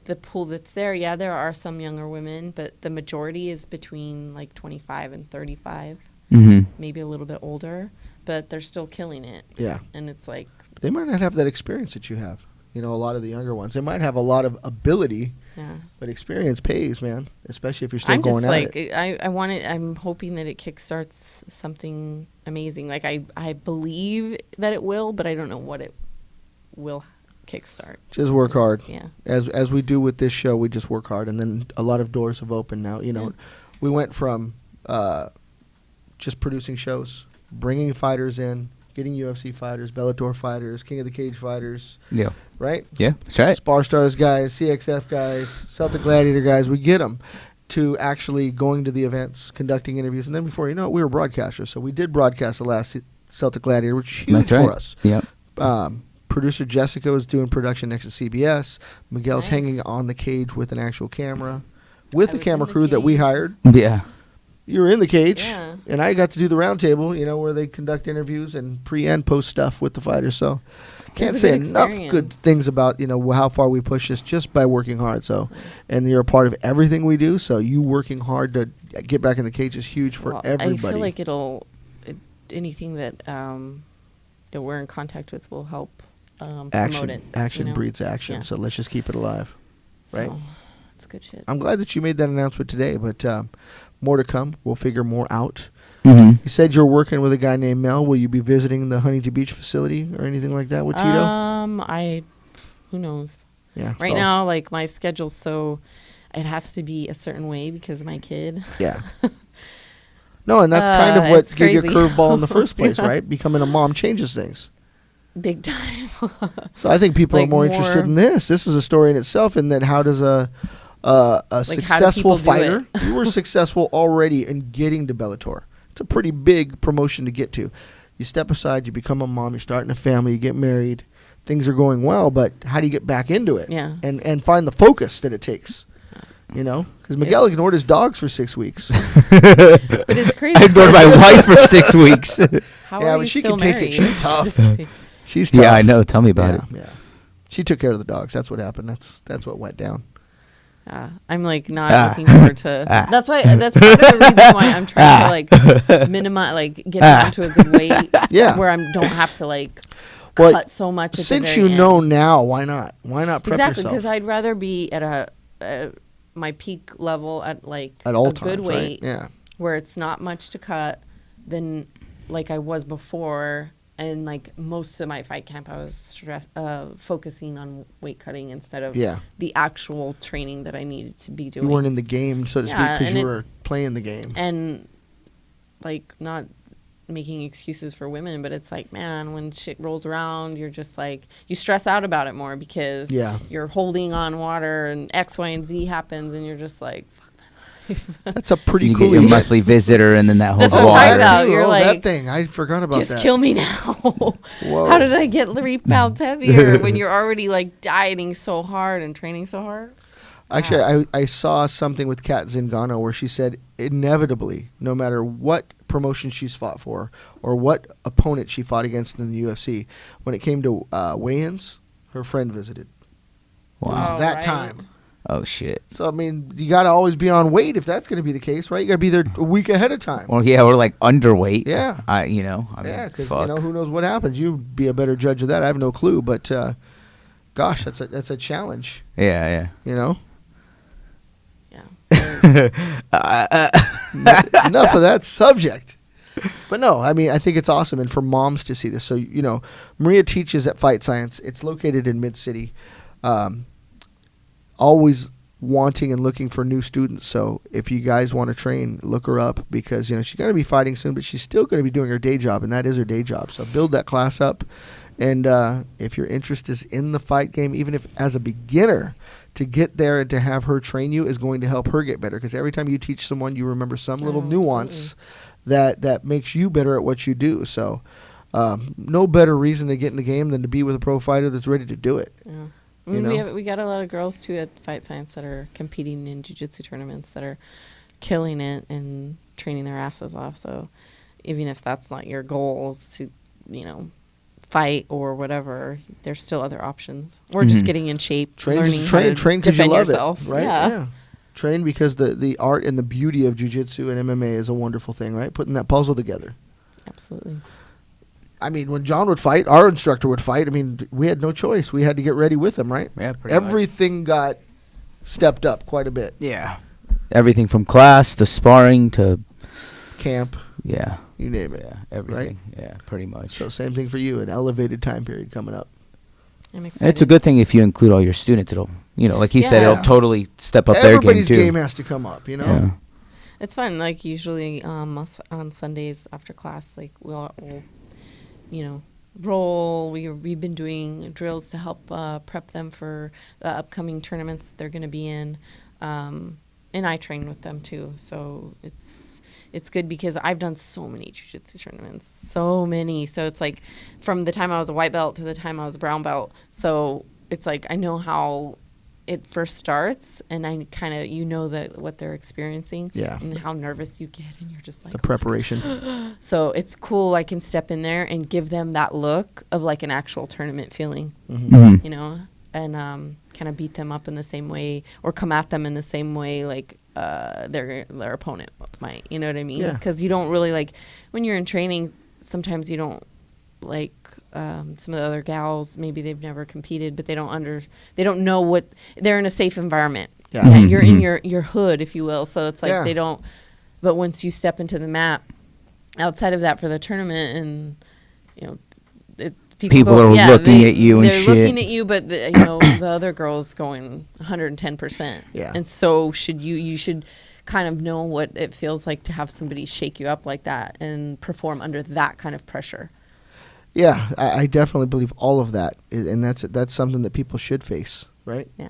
Speaker 3: the pool that's there, yeah, there are some younger women, but the majority is between like 25 and 35, maybe a little bit older, but they're still killing it.
Speaker 2: Yeah.
Speaker 3: And it's like,
Speaker 2: They might not have that experience that you have. You know, a lot of the younger ones. They might have a lot of ability,
Speaker 3: yeah.
Speaker 2: but experience pays, man. Especially if you're still
Speaker 3: I'm just
Speaker 2: going at
Speaker 3: like,
Speaker 2: it.
Speaker 3: I want it. I'm hoping that it kickstarts something amazing. Like I believe that it will, but I don't know what it will kickstart.
Speaker 2: Just work hard.
Speaker 3: Yeah.
Speaker 2: As we do with this show, we just work hard, and then a lot of doors have opened now. You know, we went from just producing shows, bringing fighters in, getting UFC fighters, Bellator fighters, King of the Cage fighters.
Speaker 1: Yeah.
Speaker 2: Right?
Speaker 1: Yeah, that's right.
Speaker 2: Spar Stars guys, CXF guys, Celtic Gladiator guys, we get them to actually going to the events, conducting interviews. And then before you know it, we were broadcasters. So we did broadcast the last Celtic Gladiator, which is huge
Speaker 1: That's right.
Speaker 2: for us.
Speaker 1: Yep.
Speaker 2: Producer Jessica was doing production next to CBS. Miguel's
Speaker 3: Nice.
Speaker 2: hanging on the cage with an actual camera, with
Speaker 3: I
Speaker 2: the
Speaker 3: was
Speaker 2: camera
Speaker 3: in the
Speaker 2: crew that we
Speaker 3: cage.
Speaker 2: hired.
Speaker 1: Yeah.
Speaker 2: You were in the cage,
Speaker 3: Yeah.
Speaker 2: and I got to do the round table, you know, where they conduct interviews and pre and post stuff with the fighters. So can't
Speaker 3: was a
Speaker 2: say
Speaker 3: good
Speaker 2: enough
Speaker 3: experience.
Speaker 2: good things about, you know, how far we push this just by working hard. So, and you're a part of everything we do. So you working hard to get back in the cage is huge for
Speaker 3: Well,
Speaker 2: everybody.
Speaker 3: I feel like anything that that we're in contact with will help promote
Speaker 2: action,
Speaker 3: it.
Speaker 2: action
Speaker 3: you know?
Speaker 2: breeds action.
Speaker 3: Yeah.
Speaker 2: So let's just keep it alive. Right?
Speaker 3: So, it's good shit.
Speaker 2: I'm glad that you made that announcement today, but more to come. We'll figure more out.
Speaker 1: Mm-hmm.
Speaker 2: You said you're working with a guy named Mel. Will you be visiting the Huntington Beach facility or anything like that with Tito?
Speaker 3: Who knows?
Speaker 2: Yeah. it's
Speaker 3: Right
Speaker 2: all-
Speaker 3: now, like my schedule's so, it has to be a certain way because of my kid.
Speaker 2: Yeah. No, and that's kind of what
Speaker 3: it's
Speaker 2: gave you a
Speaker 3: crazy.
Speaker 2: curveball in the first place,
Speaker 3: Yeah.
Speaker 2: right? Becoming a mom changes things.
Speaker 3: Big time.
Speaker 2: So I think people are
Speaker 3: Like
Speaker 2: more interested in this. This is a story in itself, in that how does a successful
Speaker 3: people do
Speaker 2: fighter? You were successful already in getting to Bellator. It's a pretty big promotion to get to. You step aside, you become a mom, you're starting a family, you get married, things are going well, but how do you get back into it?
Speaker 3: Yeah.
Speaker 2: And find the focus that it takes. You know, because Miguel
Speaker 3: It's-
Speaker 2: ignored his dogs for 6 weeks.
Speaker 3: But it's crazy.
Speaker 1: I ignored my wife for 6 weeks.
Speaker 3: How
Speaker 2: Yeah,
Speaker 3: are
Speaker 2: but
Speaker 3: you
Speaker 2: she
Speaker 3: still
Speaker 2: can take it.
Speaker 3: married?
Speaker 2: She's tough. She's tough.
Speaker 1: Yeah, I know. Tell me about
Speaker 2: yeah,
Speaker 1: it.
Speaker 2: Yeah, she took care of the dogs. That's what happened. That's what went down.
Speaker 3: I'm like not
Speaker 1: Ah.
Speaker 3: looking forward to.
Speaker 1: Ah.
Speaker 3: That's part of the reason why I'm trying to like minimize, like get down to a good weight.
Speaker 2: Yeah.
Speaker 3: Where I don't have to like
Speaker 2: Well,
Speaker 3: cut so much. At the
Speaker 2: Since
Speaker 3: very
Speaker 2: you know
Speaker 3: end.
Speaker 2: now, why not? Why not prep
Speaker 3: Exactly,
Speaker 2: yourself?
Speaker 3: because I'd rather be at my peak level at like
Speaker 2: At all
Speaker 3: a
Speaker 2: times,
Speaker 3: good weight,
Speaker 2: right? Yeah.
Speaker 3: where it's not much to cut, than like I was before. And like most of my fight camp, I was focusing on weight cutting instead of
Speaker 2: Yeah.
Speaker 3: the actual training that I needed to be doing.
Speaker 2: You weren't in the game, so to speak,
Speaker 3: Yeah,
Speaker 2: because
Speaker 3: and
Speaker 2: you
Speaker 3: it-
Speaker 2: were playing the game.
Speaker 3: And like not making excuses for women, but it's like, man, when shit rolls around, you're just like, you stress out about it more because
Speaker 2: Yeah.
Speaker 3: you're holding on water and X, Y, and Z happens, and you're just like, fuck my life.
Speaker 2: That's a pretty
Speaker 1: You
Speaker 2: cool
Speaker 1: get your
Speaker 2: event.
Speaker 1: monthly visitor, and then that whole
Speaker 3: That's what I'm
Speaker 1: water.
Speaker 3: talking about.
Speaker 2: Too.
Speaker 3: You're
Speaker 2: Oh,
Speaker 3: like,
Speaker 2: that thing. I forgot about
Speaker 3: just
Speaker 2: that.
Speaker 3: kill me now.
Speaker 2: Whoa.
Speaker 3: How did I get 3 pounds heavier when you're already like dieting so hard and training so hard?
Speaker 2: Actually, I saw something with Kat Zingano where she said inevitably, no matter what promotion she's fought for or what opponent she fought against in the UFC, when it came to weigh-ins, her friend visited. It was
Speaker 1: Wow.
Speaker 3: Oh,
Speaker 2: that
Speaker 3: right.
Speaker 2: time.
Speaker 1: Oh shit.
Speaker 2: So, I mean, you got to always be on weight if that's going to be the case, right? You got to be there a week ahead of time.
Speaker 1: Or yeah, or like underweight.
Speaker 2: Yeah.
Speaker 1: I mean,
Speaker 2: Yeah, because,
Speaker 1: fuck.
Speaker 2: who knows what happens. You'd be a better judge of that. I have no clue. But, gosh, that's a challenge,
Speaker 1: Yeah,
Speaker 2: you know?
Speaker 3: Yeah.
Speaker 2: Enough of that subject. But no, I mean, I think it's awesome. And for moms to see this. So, Maria teaches at Fight Science. It's located in Mid-City. Always wanting and looking for new students. So if you guys want to train, look her up because, she's going to be fighting soon, but she's still going to be doing her day job, and that is her day job. So build that class up. And if your interest is in the fight game, even if as a beginner, to get there and to have her train you is going to help her get better because every time you teach someone, you remember some little
Speaker 3: Oh,
Speaker 2: nuance that makes you better at what you do. So No better reason to get in the game than to be with a pro fighter that's ready to do it.
Speaker 3: Yeah. I
Speaker 2: You
Speaker 3: mean,
Speaker 2: know?
Speaker 3: we got a lot of girls too at Fight Science that are competing in jiu-jitsu tournaments that are killing it and training their asses off. So even if that's not your goal is to, fight or whatever, there's still other options. Or just
Speaker 1: Mhm.
Speaker 3: getting in shape,
Speaker 2: Train
Speaker 3: learning how
Speaker 2: train
Speaker 3: to
Speaker 2: train because you
Speaker 3: defend
Speaker 2: love
Speaker 3: yourself.
Speaker 2: it, right?
Speaker 3: Yeah.
Speaker 2: Train because the art and the beauty of jiu-jitsu and MMA is a wonderful thing, right? Putting that puzzle together.
Speaker 3: Absolutely.
Speaker 2: I mean, when John would fight, our instructor would fight. I mean, we had no choice. We had to get ready with him, right?
Speaker 1: Yeah, pretty
Speaker 2: Everything got stepped up quite a bit.
Speaker 1: Yeah. Everything from class to sparring to
Speaker 2: Camp,
Speaker 1: yeah,
Speaker 2: you name it.
Speaker 1: yeah, everything. Yeah, pretty much.
Speaker 2: So same thing for you, an elevated time period coming up.
Speaker 3: I'm excited.
Speaker 1: And it's a good thing if you include all your students. It'll, like he said,
Speaker 3: Yeah.
Speaker 1: it'll totally step up their game
Speaker 2: Everybody's
Speaker 1: too.
Speaker 2: game has to come up, you know?
Speaker 1: Yeah.
Speaker 3: It's fun. Like usually us on Sundays after class, like we'll roll. We've been doing drills to help prep them for the upcoming tournaments that they're going to be in, and I train with them too. So it's good because I've done so many jiu-jitsu tournaments, so many. So it's like from the time I was a white belt to the time I was a brown belt. So it's like I know how it first starts, and I kind of what they're experiencing,
Speaker 2: Yeah.
Speaker 3: and how nervous you get, and you're just like
Speaker 2: The preparation.
Speaker 3: so it's cool. I can step in there and give them that look of like an actual tournament feeling,
Speaker 1: Mhm.
Speaker 3: and kind of beat them up in the same way or come at them in the same way like their opponent might. You know what I mean?
Speaker 2: Yeah.
Speaker 3: Because you don't really like when you're in training. Sometimes you don't like some of the other gals. Maybe they've never competed, but they don't know what they're in a safe environment.
Speaker 2: Yeah.
Speaker 1: Mhm.
Speaker 3: You're in your hood, if you will. So it's like
Speaker 2: Yeah.
Speaker 3: they don't. But once you step into the mat, outside of that for the tournament, and
Speaker 1: People are looking at you and
Speaker 3: they're
Speaker 1: shit.
Speaker 3: looking at you, but the other girl's going 110%.
Speaker 2: Yeah.
Speaker 3: And so you should kind of know what it feels like to have somebody shake you up like that and perform under that kind of pressure.
Speaker 2: Yeah, I definitely believe all of that, and that's something that people should face, right?
Speaker 3: Yeah.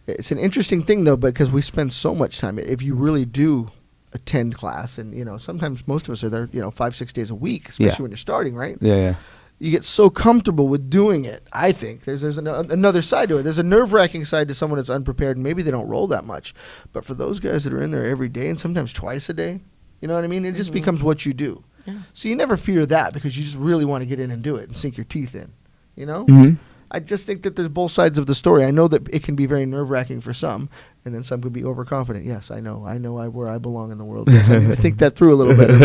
Speaker 2: It's an interesting thing though, because we spend so much time. If you really do attend class, and sometimes most of us are there, 5-6 days a week, especially
Speaker 1: Yeah.
Speaker 2: when you're starting, right?
Speaker 1: Yeah.
Speaker 2: You get so comfortable with doing it. I think there's another side to it. There's a nerve-wracking side to someone that's unprepared, and maybe they don't roll that much. But for those guys that are in there every day and sometimes twice a day, you know what I mean? It just becomes what you do.
Speaker 3: Yeah.
Speaker 2: So you never fear that because you just really want to get in and do it and sink your teeth in,
Speaker 1: Mhm.
Speaker 2: I just think that there's both sides of the story. I know that it can be very nerve-wracking for some, and then some could be overconfident. Yes, I know where I belong in the world. Yes, I need to think that through a little better.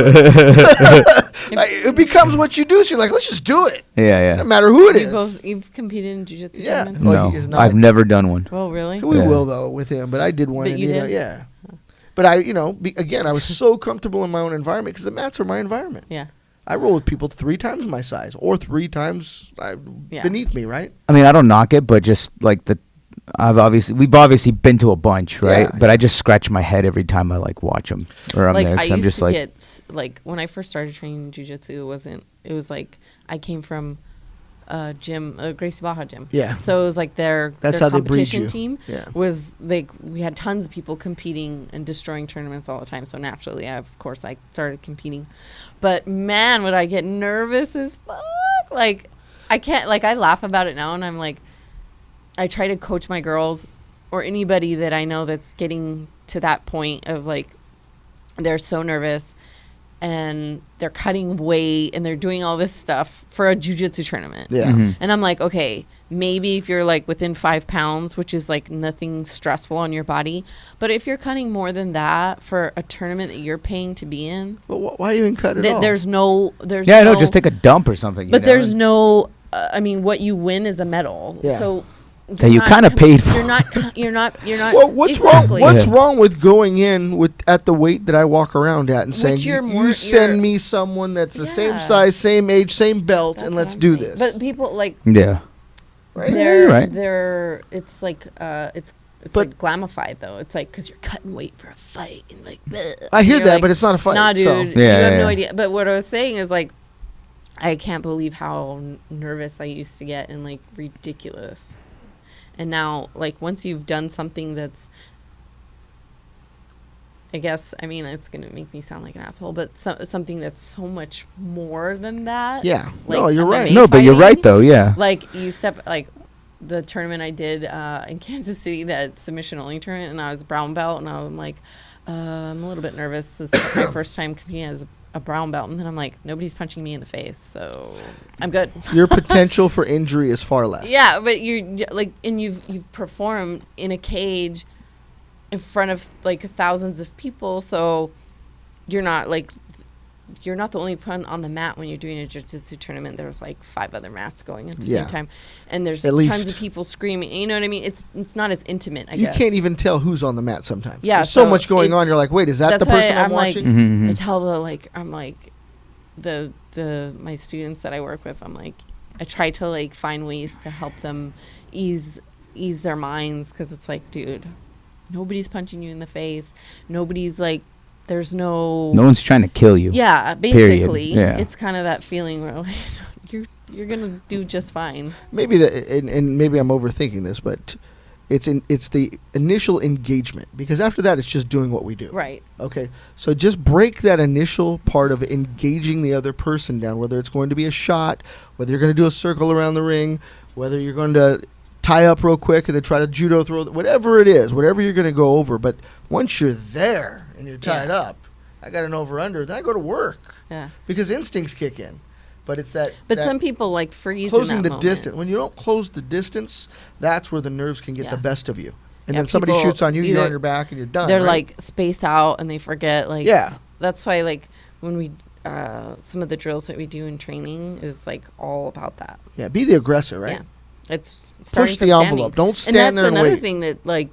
Speaker 2: It becomes what you do, so you're like, let's just do it.
Speaker 1: Yeah.
Speaker 2: No matter who it is.
Speaker 3: You've competed in jiu-jitsu
Speaker 2: Yeah.
Speaker 3: tournaments?
Speaker 2: Oh,
Speaker 1: No,
Speaker 2: he is not.
Speaker 1: I've never done one.
Speaker 3: Oh, really?
Speaker 2: We
Speaker 1: Yeah.
Speaker 2: will, though, with him. But I did one.
Speaker 3: But
Speaker 2: And,
Speaker 3: you did?
Speaker 2: yeah. But again, I was so comfortable in my own environment because the mats are my environment.
Speaker 3: Yeah.
Speaker 2: I roll with people 3 times my size or 3 times
Speaker 3: Yeah.
Speaker 2: beneath me, right?
Speaker 1: I mean, I don't knock it, but just like we've obviously been to a bunch, right?
Speaker 2: Yeah.
Speaker 1: But I just scratch my head every time I watch them, or I'm
Speaker 3: Like
Speaker 1: there.
Speaker 3: I
Speaker 1: 'Cause I'm
Speaker 3: used
Speaker 1: just
Speaker 3: to
Speaker 1: like,
Speaker 3: get when I first started training jiu-jitsu, it was like I came from a gym, a Gracie Baja gym.
Speaker 2: Yeah.
Speaker 3: So it was like their
Speaker 2: That's how they breed
Speaker 3: competition
Speaker 2: you.
Speaker 3: team
Speaker 2: Yeah.
Speaker 3: was we had tons of people competing and destroying tournaments all the time. So naturally, I started competing. But man, would I get nervous as fuck. Like I can't, I laugh about it now and I'm like, I try to coach my girls or anybody that I know that's getting to that point of they're so nervous and they're cutting weight and they're doing all this stuff for a jiu-jitsu tournament.
Speaker 2: Yeah.
Speaker 1: Mhm.
Speaker 3: And I'm like, okay, maybe if you're within 5 pounds, which is nothing stressful on your body. But if you're cutting more than that for a tournament that you're paying to be in,
Speaker 2: But why even cut it off?
Speaker 3: there's no,
Speaker 1: yeah, I know, just take a dump or something.
Speaker 3: but there's no, I mean, what you win is a medal.
Speaker 2: Yeah.
Speaker 3: So
Speaker 1: That you kinda paid for.
Speaker 3: You're not.
Speaker 2: Well, what's
Speaker 3: exactly.
Speaker 2: wrong? What's wrong with going in at the weight that I walk around at and saying,
Speaker 3: you're
Speaker 2: you
Speaker 3: more-
Speaker 2: send
Speaker 3: you're-
Speaker 2: me someone that's the same
Speaker 3: Yeah.
Speaker 2: size, same age, same belt,
Speaker 3: That's
Speaker 2: and
Speaker 3: what
Speaker 2: let's
Speaker 3: I'm
Speaker 2: do
Speaker 3: saying.
Speaker 2: this.
Speaker 3: But people
Speaker 1: Yeah.
Speaker 2: right?
Speaker 1: you're right.
Speaker 3: It's it's
Speaker 2: But-
Speaker 3: glamified though. It's because you're cutting weight for a fight and bleh.
Speaker 2: I hear
Speaker 3: You're
Speaker 2: that, but it's not a fight.
Speaker 3: Nah, dude,
Speaker 2: so.
Speaker 3: you
Speaker 1: Yeah,
Speaker 3: have
Speaker 1: yeah,
Speaker 3: no
Speaker 1: yeah.
Speaker 3: idea. But what I was saying is I can't believe how nervous I used to get and ridiculous. And now, once you've done something that's I guess, I mean, it's going to make me sound like an asshole, but something that's so much more than that.
Speaker 2: Yeah.
Speaker 3: Like
Speaker 2: No, you're right.
Speaker 3: MMA
Speaker 1: No, but you're
Speaker 3: fighting,
Speaker 1: right though. Yeah.
Speaker 3: Like you step, like the tournament I did in Kansas City, that submission only tournament, and I was brown belt, and I'm like, I'm a little bit nervous. This is my first time competing as a brown belt, and then I'm like, nobody's punching me in the face, so I'm good.
Speaker 2: Your potential for injury is far less.
Speaker 3: Yeah, but you're like, and you've performed in a cage in front of like thousands of people, so you're not the only one on the mat when you're doing a jiu-jitsu tournament. There's like 5 other mats going at the same time, and there's
Speaker 2: At
Speaker 3: tons
Speaker 2: least.
Speaker 3: of people screaming. You know what I mean? It's not as intimate, I
Speaker 2: You
Speaker 3: guess.
Speaker 2: can't even tell who's on the mat sometimes.
Speaker 3: Yeah,
Speaker 2: There's so
Speaker 3: so
Speaker 2: much going
Speaker 3: it-
Speaker 2: on. You're like, wait, is that
Speaker 3: that's
Speaker 2: the person
Speaker 3: why
Speaker 2: I'm
Speaker 3: I'm like-
Speaker 2: watching?
Speaker 1: Mhm.
Speaker 3: I tell the my students that I work with, I'm like, I try to like find ways to help them ease their minds, because it's like, dude, nobody's punching you in the face. Nobody's like, there's no
Speaker 1: one's trying to kill you.
Speaker 3: Yeah, basically,
Speaker 1: Yeah.
Speaker 3: it's kind of that feeling where like, you're gonna do just fine.
Speaker 2: Maybe and maybe I'm overthinking this, but it's the initial engagement, because after that it's just doing what we do.
Speaker 3: Right.
Speaker 2: Okay, so just break that initial part of engaging the other person down, whether it's going to be a shot, whether you're going to do a circle around the ring, whether you're going to tie up real quick and then try to judo throw, whatever it is, whatever you're going to go over. But once you're there and you're tied up, I got an over-under, then I go to work,
Speaker 3: Yeah.
Speaker 2: because instincts kick in. But it's that.
Speaker 3: But
Speaker 2: that
Speaker 3: some people like freeze
Speaker 2: closing
Speaker 3: in
Speaker 2: the
Speaker 3: that moment.
Speaker 2: distance. When you don't close the distance, that's where the nerves can get
Speaker 3: Yeah.
Speaker 2: the best of you. And
Speaker 3: Yeah,
Speaker 2: then somebody
Speaker 3: people
Speaker 2: shoots on you, you're
Speaker 3: either-
Speaker 2: on your back, and you're done.
Speaker 3: They're
Speaker 2: right?
Speaker 3: like spaced out and they forget. Like,
Speaker 2: yeah.
Speaker 3: that's why like when we some of the drills that we do in training is like all about that.
Speaker 2: Yeah, be the aggressor, right?
Speaker 3: Yeah. It's starting
Speaker 2: Push
Speaker 3: from
Speaker 2: the
Speaker 3: standing.
Speaker 2: envelope. Don't
Speaker 3: And
Speaker 2: stand
Speaker 3: that's
Speaker 2: there and
Speaker 3: another
Speaker 2: wait.
Speaker 3: thing that like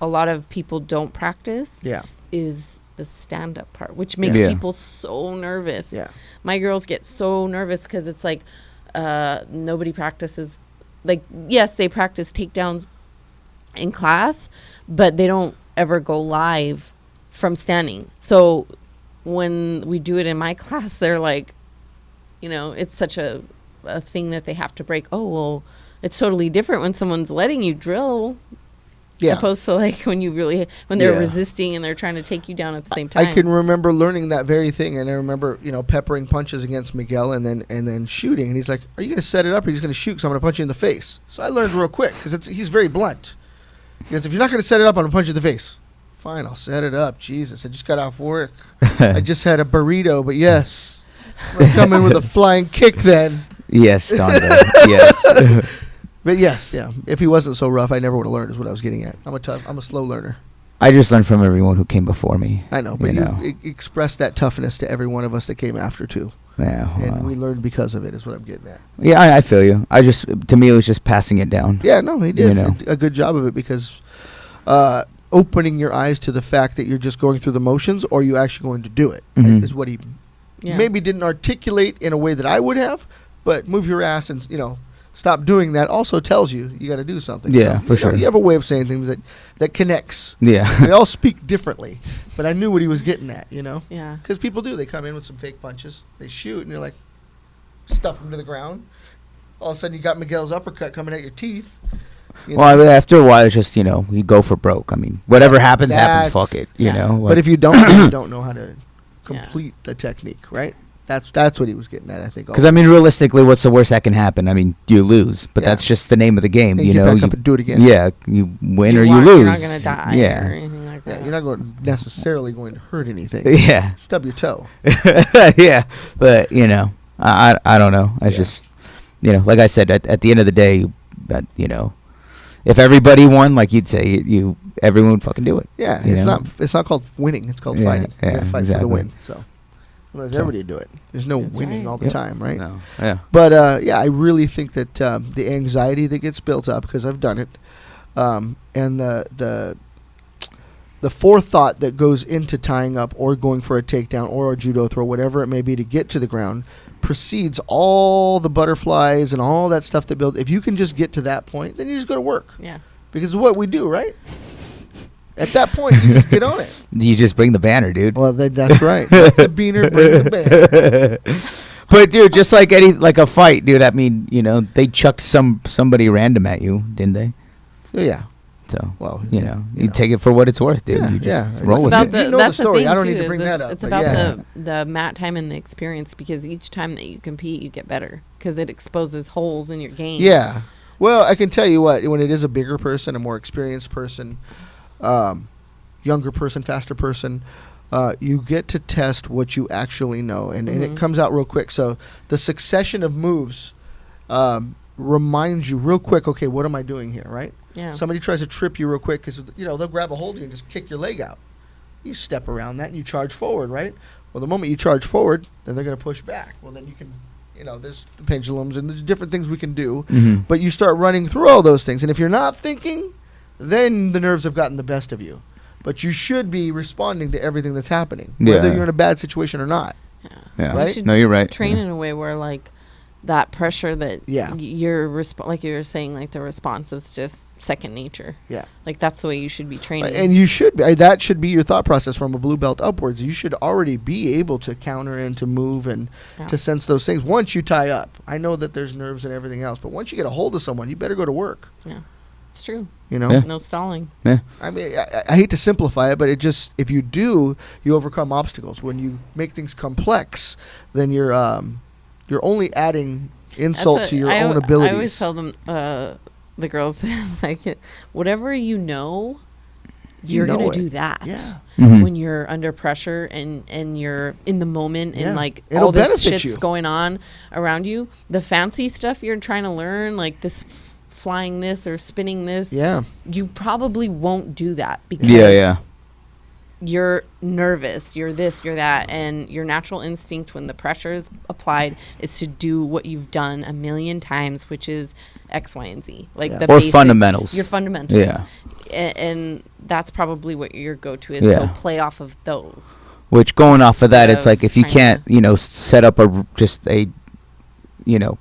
Speaker 3: a lot of people don't practice.
Speaker 2: Yeah.
Speaker 3: Is the stand-up part, which makes
Speaker 1: Yeah.
Speaker 3: people so nervous.
Speaker 2: Yeah.
Speaker 3: My girls get so nervous because it's like nobody practices. Like, yes, they practice takedowns in class, but they don't ever go live from standing. So when we do it in my class, they're like, you know, it's such a thing that they have to break. Oh, well, it's totally different when someone's letting you drill.
Speaker 2: Yeah.
Speaker 3: Opposed to like when they're
Speaker 2: Yeah.
Speaker 3: resisting and they're trying to take you down at the same time.
Speaker 2: I can remember learning that very thing, and I remember, peppering punches against Miguel, and then shooting. And he's like, "Are you going to set it up, or are you just going to shoot? Because I'm going to punch you in the face." So I learned real quick, because he's very blunt. He goes, "If you're not going to set it up, I'm going to punch you in the face." Fine, I'll set it up. Jesus, I just got off work. I just had a burrito, but yes, I'm going to come in with a flying kick then.
Speaker 1: Yes, Donda. Yes.
Speaker 2: But yes, yeah. If he wasn't so rough, I never would have learned. Is what I was getting at. I'm a slow learner.
Speaker 1: I just learned from everyone who came before me.
Speaker 2: I know, but
Speaker 1: You know.
Speaker 2: you expressed that toughness to every one of us that came after too,
Speaker 1: Yeah.
Speaker 2: and
Speaker 1: well.
Speaker 2: we learned because of it. Is what I'm getting at.
Speaker 1: Yeah, I feel you. To me, it was just passing it down.
Speaker 2: Yeah, no, he did
Speaker 1: You know.
Speaker 2: a good job of it, because opening your eyes to the fact that you're just going through the motions, or you actually going to do it,
Speaker 1: Mhm.
Speaker 2: is what he
Speaker 3: Yeah.
Speaker 2: maybe didn't articulate in a way that I would have. But move your ass and stop doing that. Also tells you got to do something.
Speaker 1: Yeah, for sure.
Speaker 2: You have a way of saying things that connects.
Speaker 1: Yeah.
Speaker 2: We all speak differently, but I knew what he was getting at.
Speaker 3: Yeah.
Speaker 2: Because people do. They come in with some fake punches. They shoot, and you're like, stuff them to the ground. All of a sudden, you got Miguel's uppercut coming at your teeth.
Speaker 1: Well, I mean, after a while, it's just, you go for broke. I mean, whatever happens,
Speaker 2: That's-
Speaker 1: Fuck it.
Speaker 3: yeah.
Speaker 2: But if you don't, then you don't know how to complete the technique, right? That's what he was getting at, I think.
Speaker 1: Because, I mean, realistically, what's the worst that can happen? I mean, you lose. But
Speaker 2: Yeah.
Speaker 1: that's just the name of the game,
Speaker 2: And
Speaker 1: you
Speaker 2: get
Speaker 1: know?
Speaker 2: back up and do it again.
Speaker 1: Yeah, you win or you
Speaker 3: won,
Speaker 1: lose.
Speaker 3: You're not gonna die.
Speaker 1: Yeah.
Speaker 3: Or anything like
Speaker 2: Yeah,
Speaker 3: that.
Speaker 2: you're not necessarily going to hurt anything.
Speaker 1: Yeah.
Speaker 2: Stub your toe.
Speaker 1: Yeah. But, I don't know. I just, like I said, at the end of the day, if everybody won, like you'd say, everyone would fucking do it.
Speaker 2: Yeah,
Speaker 1: You
Speaker 2: it's
Speaker 1: know?
Speaker 2: not called winning. It's called
Speaker 1: Yeah,
Speaker 2: fighting. You
Speaker 1: yeah,
Speaker 2: gotta fight for
Speaker 1: exactly.
Speaker 2: the win. So, otherwise everybody do it. There's no
Speaker 3: That's
Speaker 2: winning
Speaker 3: right.
Speaker 2: all the
Speaker 1: Yep.
Speaker 2: time, right?
Speaker 1: No. Yeah.
Speaker 2: But yeah, I really think that the anxiety that gets built up, because I've done it, and the forethought that goes into tying up or going for a takedown or a judo throw, whatever it may be, to get to the ground, precedes all the butterflies and all that stuff that builds. If you can just get to that point, then you just go to work,
Speaker 3: Yeah.
Speaker 2: because it's what we do, right? At that point, you just get on it.
Speaker 1: You just bring the banner, dude.
Speaker 2: Well, that's right. Let the beaner bring the band.
Speaker 1: But dude, just like a fight, dude. I mean, they chucked somebody random at you, didn't they?
Speaker 2: Yeah.
Speaker 1: So,
Speaker 2: Well,
Speaker 1: you
Speaker 2: yeah,
Speaker 1: know,
Speaker 2: you
Speaker 1: you
Speaker 2: know.
Speaker 1: take it for what it's worth, dude.
Speaker 2: Yeah,
Speaker 1: You just
Speaker 2: yeah.
Speaker 1: roll
Speaker 2: It's
Speaker 1: with
Speaker 3: about
Speaker 1: it.
Speaker 3: the
Speaker 2: You know
Speaker 3: that's
Speaker 2: the story.
Speaker 3: thing
Speaker 2: I don't
Speaker 3: too,
Speaker 2: need to
Speaker 3: is
Speaker 2: bring that up,
Speaker 3: It's
Speaker 2: but
Speaker 3: about
Speaker 2: yeah.
Speaker 3: the mat time and the experience, because each time that you compete, you get better because it exposes holes in your game.
Speaker 2: Yeah. Well, I can tell you what, when it is a bigger person, a more experienced person, younger person, faster person, you get to test what you actually know, and it
Speaker 3: Mhm.
Speaker 2: comes out real quick. So the succession of moves reminds you real quick, okay, what am I doing here, right?
Speaker 3: Yeah.
Speaker 2: Somebody tries to trip you real quick because, you know, they'll grab a hold of you and just kick your leg out. You step around that and you charge forward, right? Well, the moment you charge forward, then they're going to push back. Well, then you can, you know, there's the pendulums and there's different things we can do.
Speaker 1: Mhm.
Speaker 2: But you start running through all those things. And if you're not thinking, then the nerves have gotten the best of you. But you should be responding to everything that's happening, whether
Speaker 1: Yeah.
Speaker 2: you're in a bad situation or not.
Speaker 1: Yeah.
Speaker 2: Right?
Speaker 3: You should
Speaker 1: No, you're right.
Speaker 3: train
Speaker 1: Yeah.
Speaker 3: in a way where like that pressure that
Speaker 2: Yeah.
Speaker 3: like you were saying, like the response is just second nature.
Speaker 2: Yeah.
Speaker 3: Like that's the way you should be training.
Speaker 2: And you should be. That should be your thought process from a blue belt upwards. You should already be able to counter and to move and
Speaker 3: Yeah.
Speaker 2: to sense those things once you tie up. I know that there's nerves and everything else, but once you get a hold of someone, you better go to work.
Speaker 3: It's true.
Speaker 2: You know?
Speaker 1: Yeah.
Speaker 3: No stalling.
Speaker 2: I mean, I hate to simplify it, but it just, if you do, you overcome obstacles. When you make things complex, then you're only adding insult
Speaker 3: That's
Speaker 2: to your
Speaker 3: I
Speaker 2: own
Speaker 3: al-
Speaker 2: abilities.
Speaker 3: I always tell them, the girls, like, whatever you know, you're
Speaker 2: know
Speaker 3: gonna
Speaker 2: it.
Speaker 3: do that.
Speaker 2: Yeah.
Speaker 1: Mhm.
Speaker 3: When you're under pressure and you're in the moment
Speaker 2: Yeah.
Speaker 3: and like
Speaker 2: It'll
Speaker 3: all this
Speaker 2: benefit
Speaker 3: shit's
Speaker 2: you.
Speaker 3: going on around you, the fancy stuff you're trying to learn, like this flying this or spinning this,
Speaker 2: Yeah.
Speaker 3: you probably won't do that because
Speaker 1: Yeah.
Speaker 3: you're nervous, you're this, you're that, and your natural instinct when the pressure is applied is to do what you've done a million times, which is X, Y, and Z. Like
Speaker 2: Yeah.
Speaker 3: the
Speaker 1: Or
Speaker 3: basic-
Speaker 1: fundamentals.
Speaker 3: Your fundamentals.
Speaker 1: Yeah.
Speaker 3: And that's probably what your go-to is.
Speaker 1: Yeah.
Speaker 3: So play off of those.
Speaker 1: Which going off of that,
Speaker 3: Instead
Speaker 1: it's like
Speaker 3: of
Speaker 1: if you
Speaker 3: trying
Speaker 1: can't,
Speaker 3: to-
Speaker 1: you know, set up just a, you know,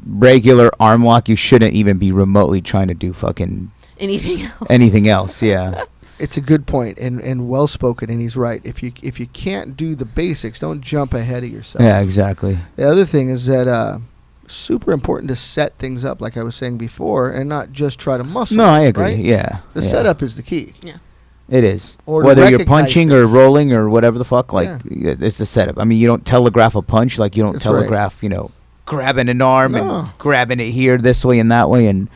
Speaker 1: regular arm lock, you shouldn't even be remotely trying to do fucking
Speaker 3: Anything else.
Speaker 1: anything else. Yeah.
Speaker 2: It's a good point and well spoken, and he's right. If you can't do the basics, don't jump ahead of yourself.
Speaker 1: Yeah, exactly.
Speaker 2: The other thing is that super important to set things up, like I was saying before, and not just try to muscle.
Speaker 1: No, I agree.
Speaker 2: Right?
Speaker 1: Yeah.
Speaker 2: The
Speaker 1: yeah.
Speaker 2: setup is the key.
Speaker 1: It is.
Speaker 2: Or to
Speaker 1: Whether you're
Speaker 2: recognize
Speaker 1: punching or
Speaker 2: things.
Speaker 1: rolling or whatever the fuck, like
Speaker 2: Yeah.
Speaker 1: it's the setup. I mean, you don't telegraph a punch like you don't
Speaker 2: That's right.
Speaker 1: telegraph, you know, grabbing an arm
Speaker 2: No.
Speaker 1: and grabbing it here this way and that way, and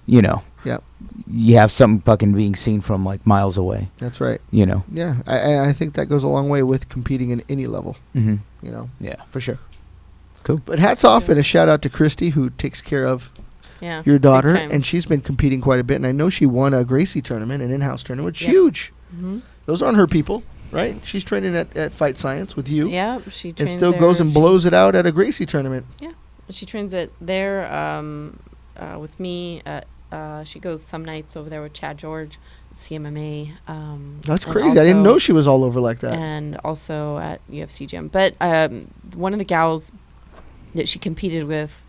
Speaker 1: you know,
Speaker 2: Yep.
Speaker 1: you have something fucking being seen from like miles away.
Speaker 2: That's right.
Speaker 1: You know.
Speaker 2: Yeah, I think that goes a long way with competing in any level.
Speaker 1: Mm-hmm.
Speaker 2: You know.
Speaker 1: Yeah, for sure.
Speaker 2: But hats off and a shout out to Christy, who takes care of
Speaker 3: Yeah.
Speaker 2: your daughter,
Speaker 3: big time.
Speaker 2: and she's been competing quite a bit. And I know she won a Gracie tournament, an in-house tournament, which is
Speaker 3: Yep.
Speaker 2: huge.
Speaker 3: Mhm.
Speaker 2: Those aren't her people, right? She's training at Fight Science with you,
Speaker 3: Yeah, she
Speaker 2: and
Speaker 3: trains
Speaker 2: still
Speaker 3: there.
Speaker 2: goes and
Speaker 3: She-
Speaker 2: blows it out at a Gracie tournament.
Speaker 3: She trains it there with me. She goes some nights over there with Chad George, CMMA.
Speaker 2: That's
Speaker 3: and
Speaker 2: crazy. I didn't
Speaker 3: also-
Speaker 2: know she was all over like that.
Speaker 3: And also at UFC gym. But one of the gals that she competed with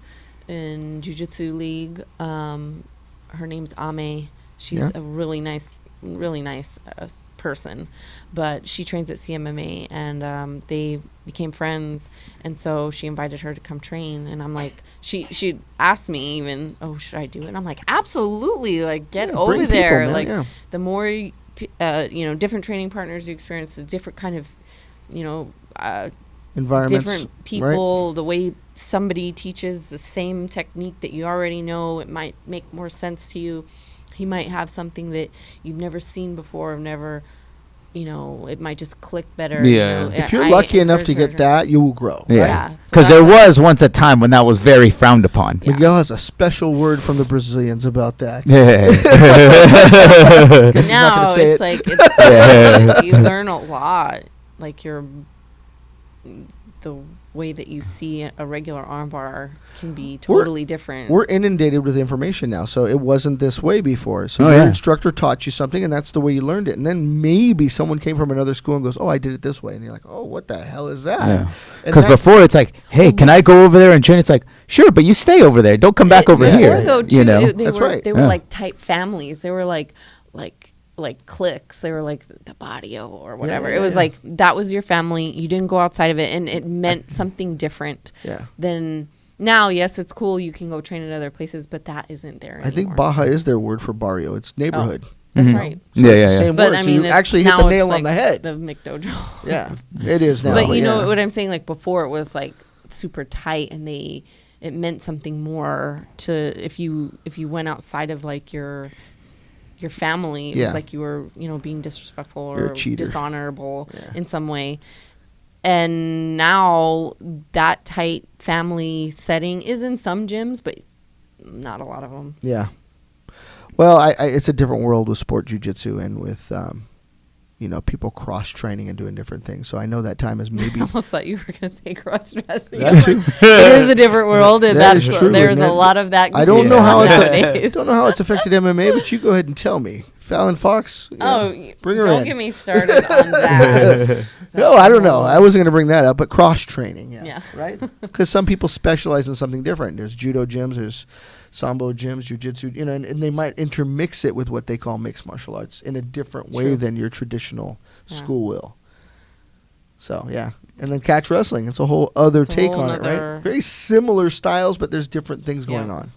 Speaker 3: in Jiu-Jitsu League, her name's Ame. She's
Speaker 2: Yeah.
Speaker 3: a really nice person, but she trains at CMMA, and they became friends, and so she invited her to come train, and I'm like, she asked me even, oh, should I do it? And I'm like, absolutely, like get
Speaker 2: Yeah,
Speaker 3: over
Speaker 2: bring people,
Speaker 3: there,
Speaker 2: man,
Speaker 3: like
Speaker 2: yeah.
Speaker 3: the more different training partners you experience, the different kind of
Speaker 2: Environments.
Speaker 3: different people, the way somebody teaches the same technique that you already know, it might make more sense to you. He might have something that you've never seen before, it might just click better.
Speaker 1: Yeah.
Speaker 2: If you're lucky enough to get that, you will grow.
Speaker 1: Yeah.
Speaker 2: Right?
Speaker 3: Yeah.
Speaker 1: Because there was once a time when that was very frowned upon.
Speaker 3: Yeah.
Speaker 2: Miguel has a special word from the Brazilians about that.
Speaker 1: Yeah.
Speaker 2: Guess he's not
Speaker 3: No,
Speaker 2: gonna say
Speaker 3: it's
Speaker 2: it.
Speaker 3: like it's, you learn a lot. Like the way that you see a regular armbar can be totally different.
Speaker 2: We're inundated with information now, so it wasn't this way before. So
Speaker 1: Oh,
Speaker 2: your
Speaker 1: yeah.
Speaker 2: instructor taught you something, and that's the way you learned it. And then maybe someone came from another school and goes, "Oh, I did it this way," and you're like, "Oh, what the hell is that?"
Speaker 1: Yeah.
Speaker 2: And
Speaker 1: Because
Speaker 2: that-
Speaker 1: before it's like, hey, can I go over there and train? It's like, sure, but you stay over there. Don't come back over
Speaker 2: yeah.
Speaker 1: here.
Speaker 3: Before, though, too,
Speaker 1: You know?
Speaker 3: they
Speaker 2: That's
Speaker 3: were
Speaker 2: right.
Speaker 3: they were
Speaker 1: Yeah.
Speaker 3: like type families. They were like cliques. They were like the barrio or whatever.
Speaker 2: yeah,
Speaker 3: It was
Speaker 2: yeah.
Speaker 3: like that was your family. You didn't go outside of it, and it meant something different
Speaker 2: yeah,
Speaker 3: than Now, yes, it's cool. You can go train at other places, but that isn't there anymore.
Speaker 2: I think Baja is their word for barrio. It's neighborhood.
Speaker 3: That's
Speaker 1: Mhm.
Speaker 3: right.
Speaker 2: So
Speaker 1: Yeah,
Speaker 2: it's
Speaker 1: yeah,
Speaker 2: the
Speaker 1: yeah.
Speaker 2: same
Speaker 3: But
Speaker 2: word.
Speaker 3: I
Speaker 2: So
Speaker 3: mean,
Speaker 2: you
Speaker 3: it's,
Speaker 2: actually hit
Speaker 3: now
Speaker 2: the
Speaker 3: it's
Speaker 2: nail
Speaker 3: like
Speaker 2: on the head.
Speaker 3: The McDojo.
Speaker 2: Yeah, it is now.
Speaker 3: But you
Speaker 2: yeah.
Speaker 3: know what I'm saying? Like before, it was like super tight, and it meant something more to if you went outside of like your family. It
Speaker 2: Yeah.
Speaker 3: was like you were being disrespectful
Speaker 2: You're a
Speaker 3: or
Speaker 2: cheater.
Speaker 3: dishonorable
Speaker 2: Yeah.
Speaker 3: in some way. And now that tight family setting is in some gyms, but not a lot of them.
Speaker 2: Yeah. Well, I it's a different world with sport jiu-jitsu and with people cross training and doing different things. So I know that time is maybe
Speaker 3: I almost thought you were going to say cross dressing.
Speaker 2: That too.
Speaker 3: It is a different world, and
Speaker 2: That
Speaker 3: that's
Speaker 2: is true,
Speaker 3: there's
Speaker 2: and
Speaker 3: a
Speaker 2: that-
Speaker 3: lot of that.
Speaker 2: I don't know
Speaker 1: Yeah.
Speaker 2: how
Speaker 3: nowadays.
Speaker 2: don't know how it's affected MMA, but you go ahead and tell me. Fallon Fox.
Speaker 3: Oh,
Speaker 2: bring her
Speaker 3: don't
Speaker 2: in.
Speaker 3: get me started on that.
Speaker 2: No, I don't know. I wasn't going to bring that up, but cross training, yes,
Speaker 3: Yeah.
Speaker 2: right? Because some people specialize in something different. There's judo gyms, there's sambo gyms, jiu-jitsu, and they might intermix it with what they call mixed martial arts in a different way
Speaker 3: True.
Speaker 2: than your traditional
Speaker 3: Yeah.
Speaker 2: school will. So, yeah. And then catch wrestling. It's a whole other
Speaker 3: It's a
Speaker 2: take
Speaker 3: whole
Speaker 2: on it, right?
Speaker 3: nother-
Speaker 2: Very similar styles, but there's different things
Speaker 3: Yeah.
Speaker 2: going on.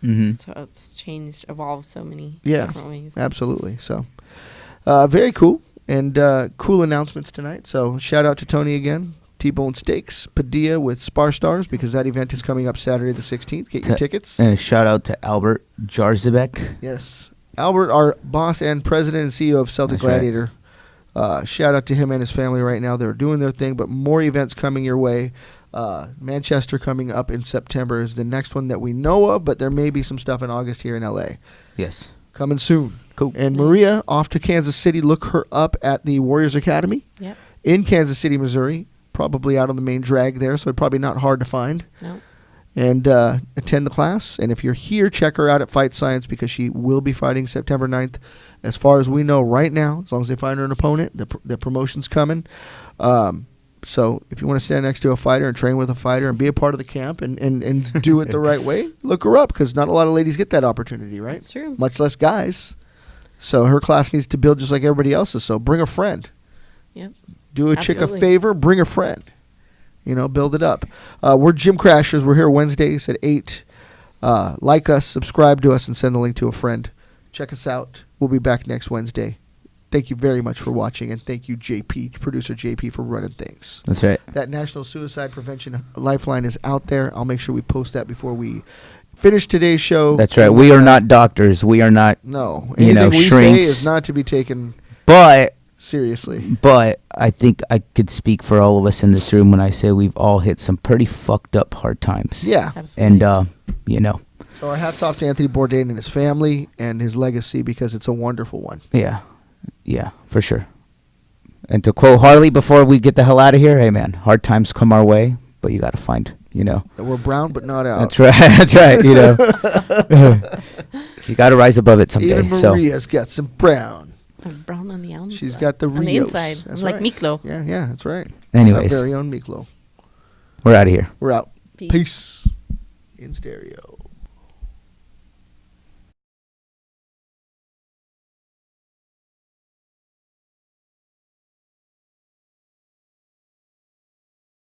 Speaker 1: Mm-hmm.
Speaker 3: So it's changed, evolved so many
Speaker 2: Yeah.
Speaker 3: different ways.
Speaker 2: Absolutely. So, very cool. And cool announcements tonight. So, shout out to Tony again. T-Bone Steaks, Padilla with Spar Stars, because that event is coming up Saturday the 16th. Get your tickets.
Speaker 1: And a shout out to Albert Jarzabek.
Speaker 2: Yes. Albert, our boss and president and CEO of Celtic
Speaker 1: That's right.
Speaker 2: Gladiator. Shout out to him and his family right now. They're doing their thing, but more events coming your way. Manchester coming up in September is the next one that we know of, but there may be some stuff in August here in LA.
Speaker 1: Yes.
Speaker 2: Coming soon.
Speaker 1: Cool.
Speaker 2: And Maria, off to Kansas City. Look her up at the Warriors Academy
Speaker 3: Yep.
Speaker 2: in Kansas City, Missouri. Probably out on the main drag there, so probably not hard to find.
Speaker 3: No.
Speaker 2: And attend the class. And if you're here, check her out at Fight Science because she will be fighting September 9th. As far as we know right now, as long as they find her an opponent, the promotion's coming. So if you want to stand next to a fighter and train with a fighter and be a part of the camp and do it the right way, look her up because not a lot of ladies get that opportunity, right?
Speaker 3: That's true.
Speaker 2: Much less guys. So her class needs to build just like everybody else's. So bring a friend.
Speaker 3: Yep.
Speaker 2: Do a chick a
Speaker 3: Absolutely.
Speaker 2: favor, bring a friend. Build it up. We're Gym Crashers. We're here Wednesdays at 8. Like us, subscribe to us, and send the link to a friend. Check us out. We'll be back next Wednesday. Thank you very much for watching, and thank you, JP, producer JP, for running things.
Speaker 1: That's right.
Speaker 2: That National Suicide Prevention Lifeline is out there. I'll make sure we post that before we finish today's show.
Speaker 1: That's right. We are not doctors. We are not,
Speaker 2: No.
Speaker 1: you know,
Speaker 2: Anything we say
Speaker 1: shrinks.
Speaker 2: is not to be taken
Speaker 1: but
Speaker 2: seriously.
Speaker 1: I think I could speak for all of us in this room when I say we've all hit some pretty fucked up hard times.
Speaker 2: Yeah.
Speaker 3: Absolutely.
Speaker 1: And
Speaker 2: So our hats off to Anthony Bourdain and his family and his legacy because it's a wonderful one.
Speaker 1: yeah, for sure. And to quote Harley before we get the hell out of here, hey man, hard times come our way, but you got to find,
Speaker 2: That we're brown but not out.
Speaker 1: That's right. That's right. You got to rise above it someday.
Speaker 2: Even
Speaker 1: So
Speaker 2: Maria's got some brown.
Speaker 3: Brown on the outside.
Speaker 2: She's got the
Speaker 3: on the
Speaker 2: Rios.
Speaker 3: inside.
Speaker 2: That's
Speaker 3: like
Speaker 2: right.
Speaker 3: Miklo.
Speaker 2: Yeah, that's right.
Speaker 1: anyways,
Speaker 2: Our very own Miklo.
Speaker 1: we're out of here.
Speaker 2: We're out.
Speaker 3: Peace.
Speaker 2: Peace. In stereo.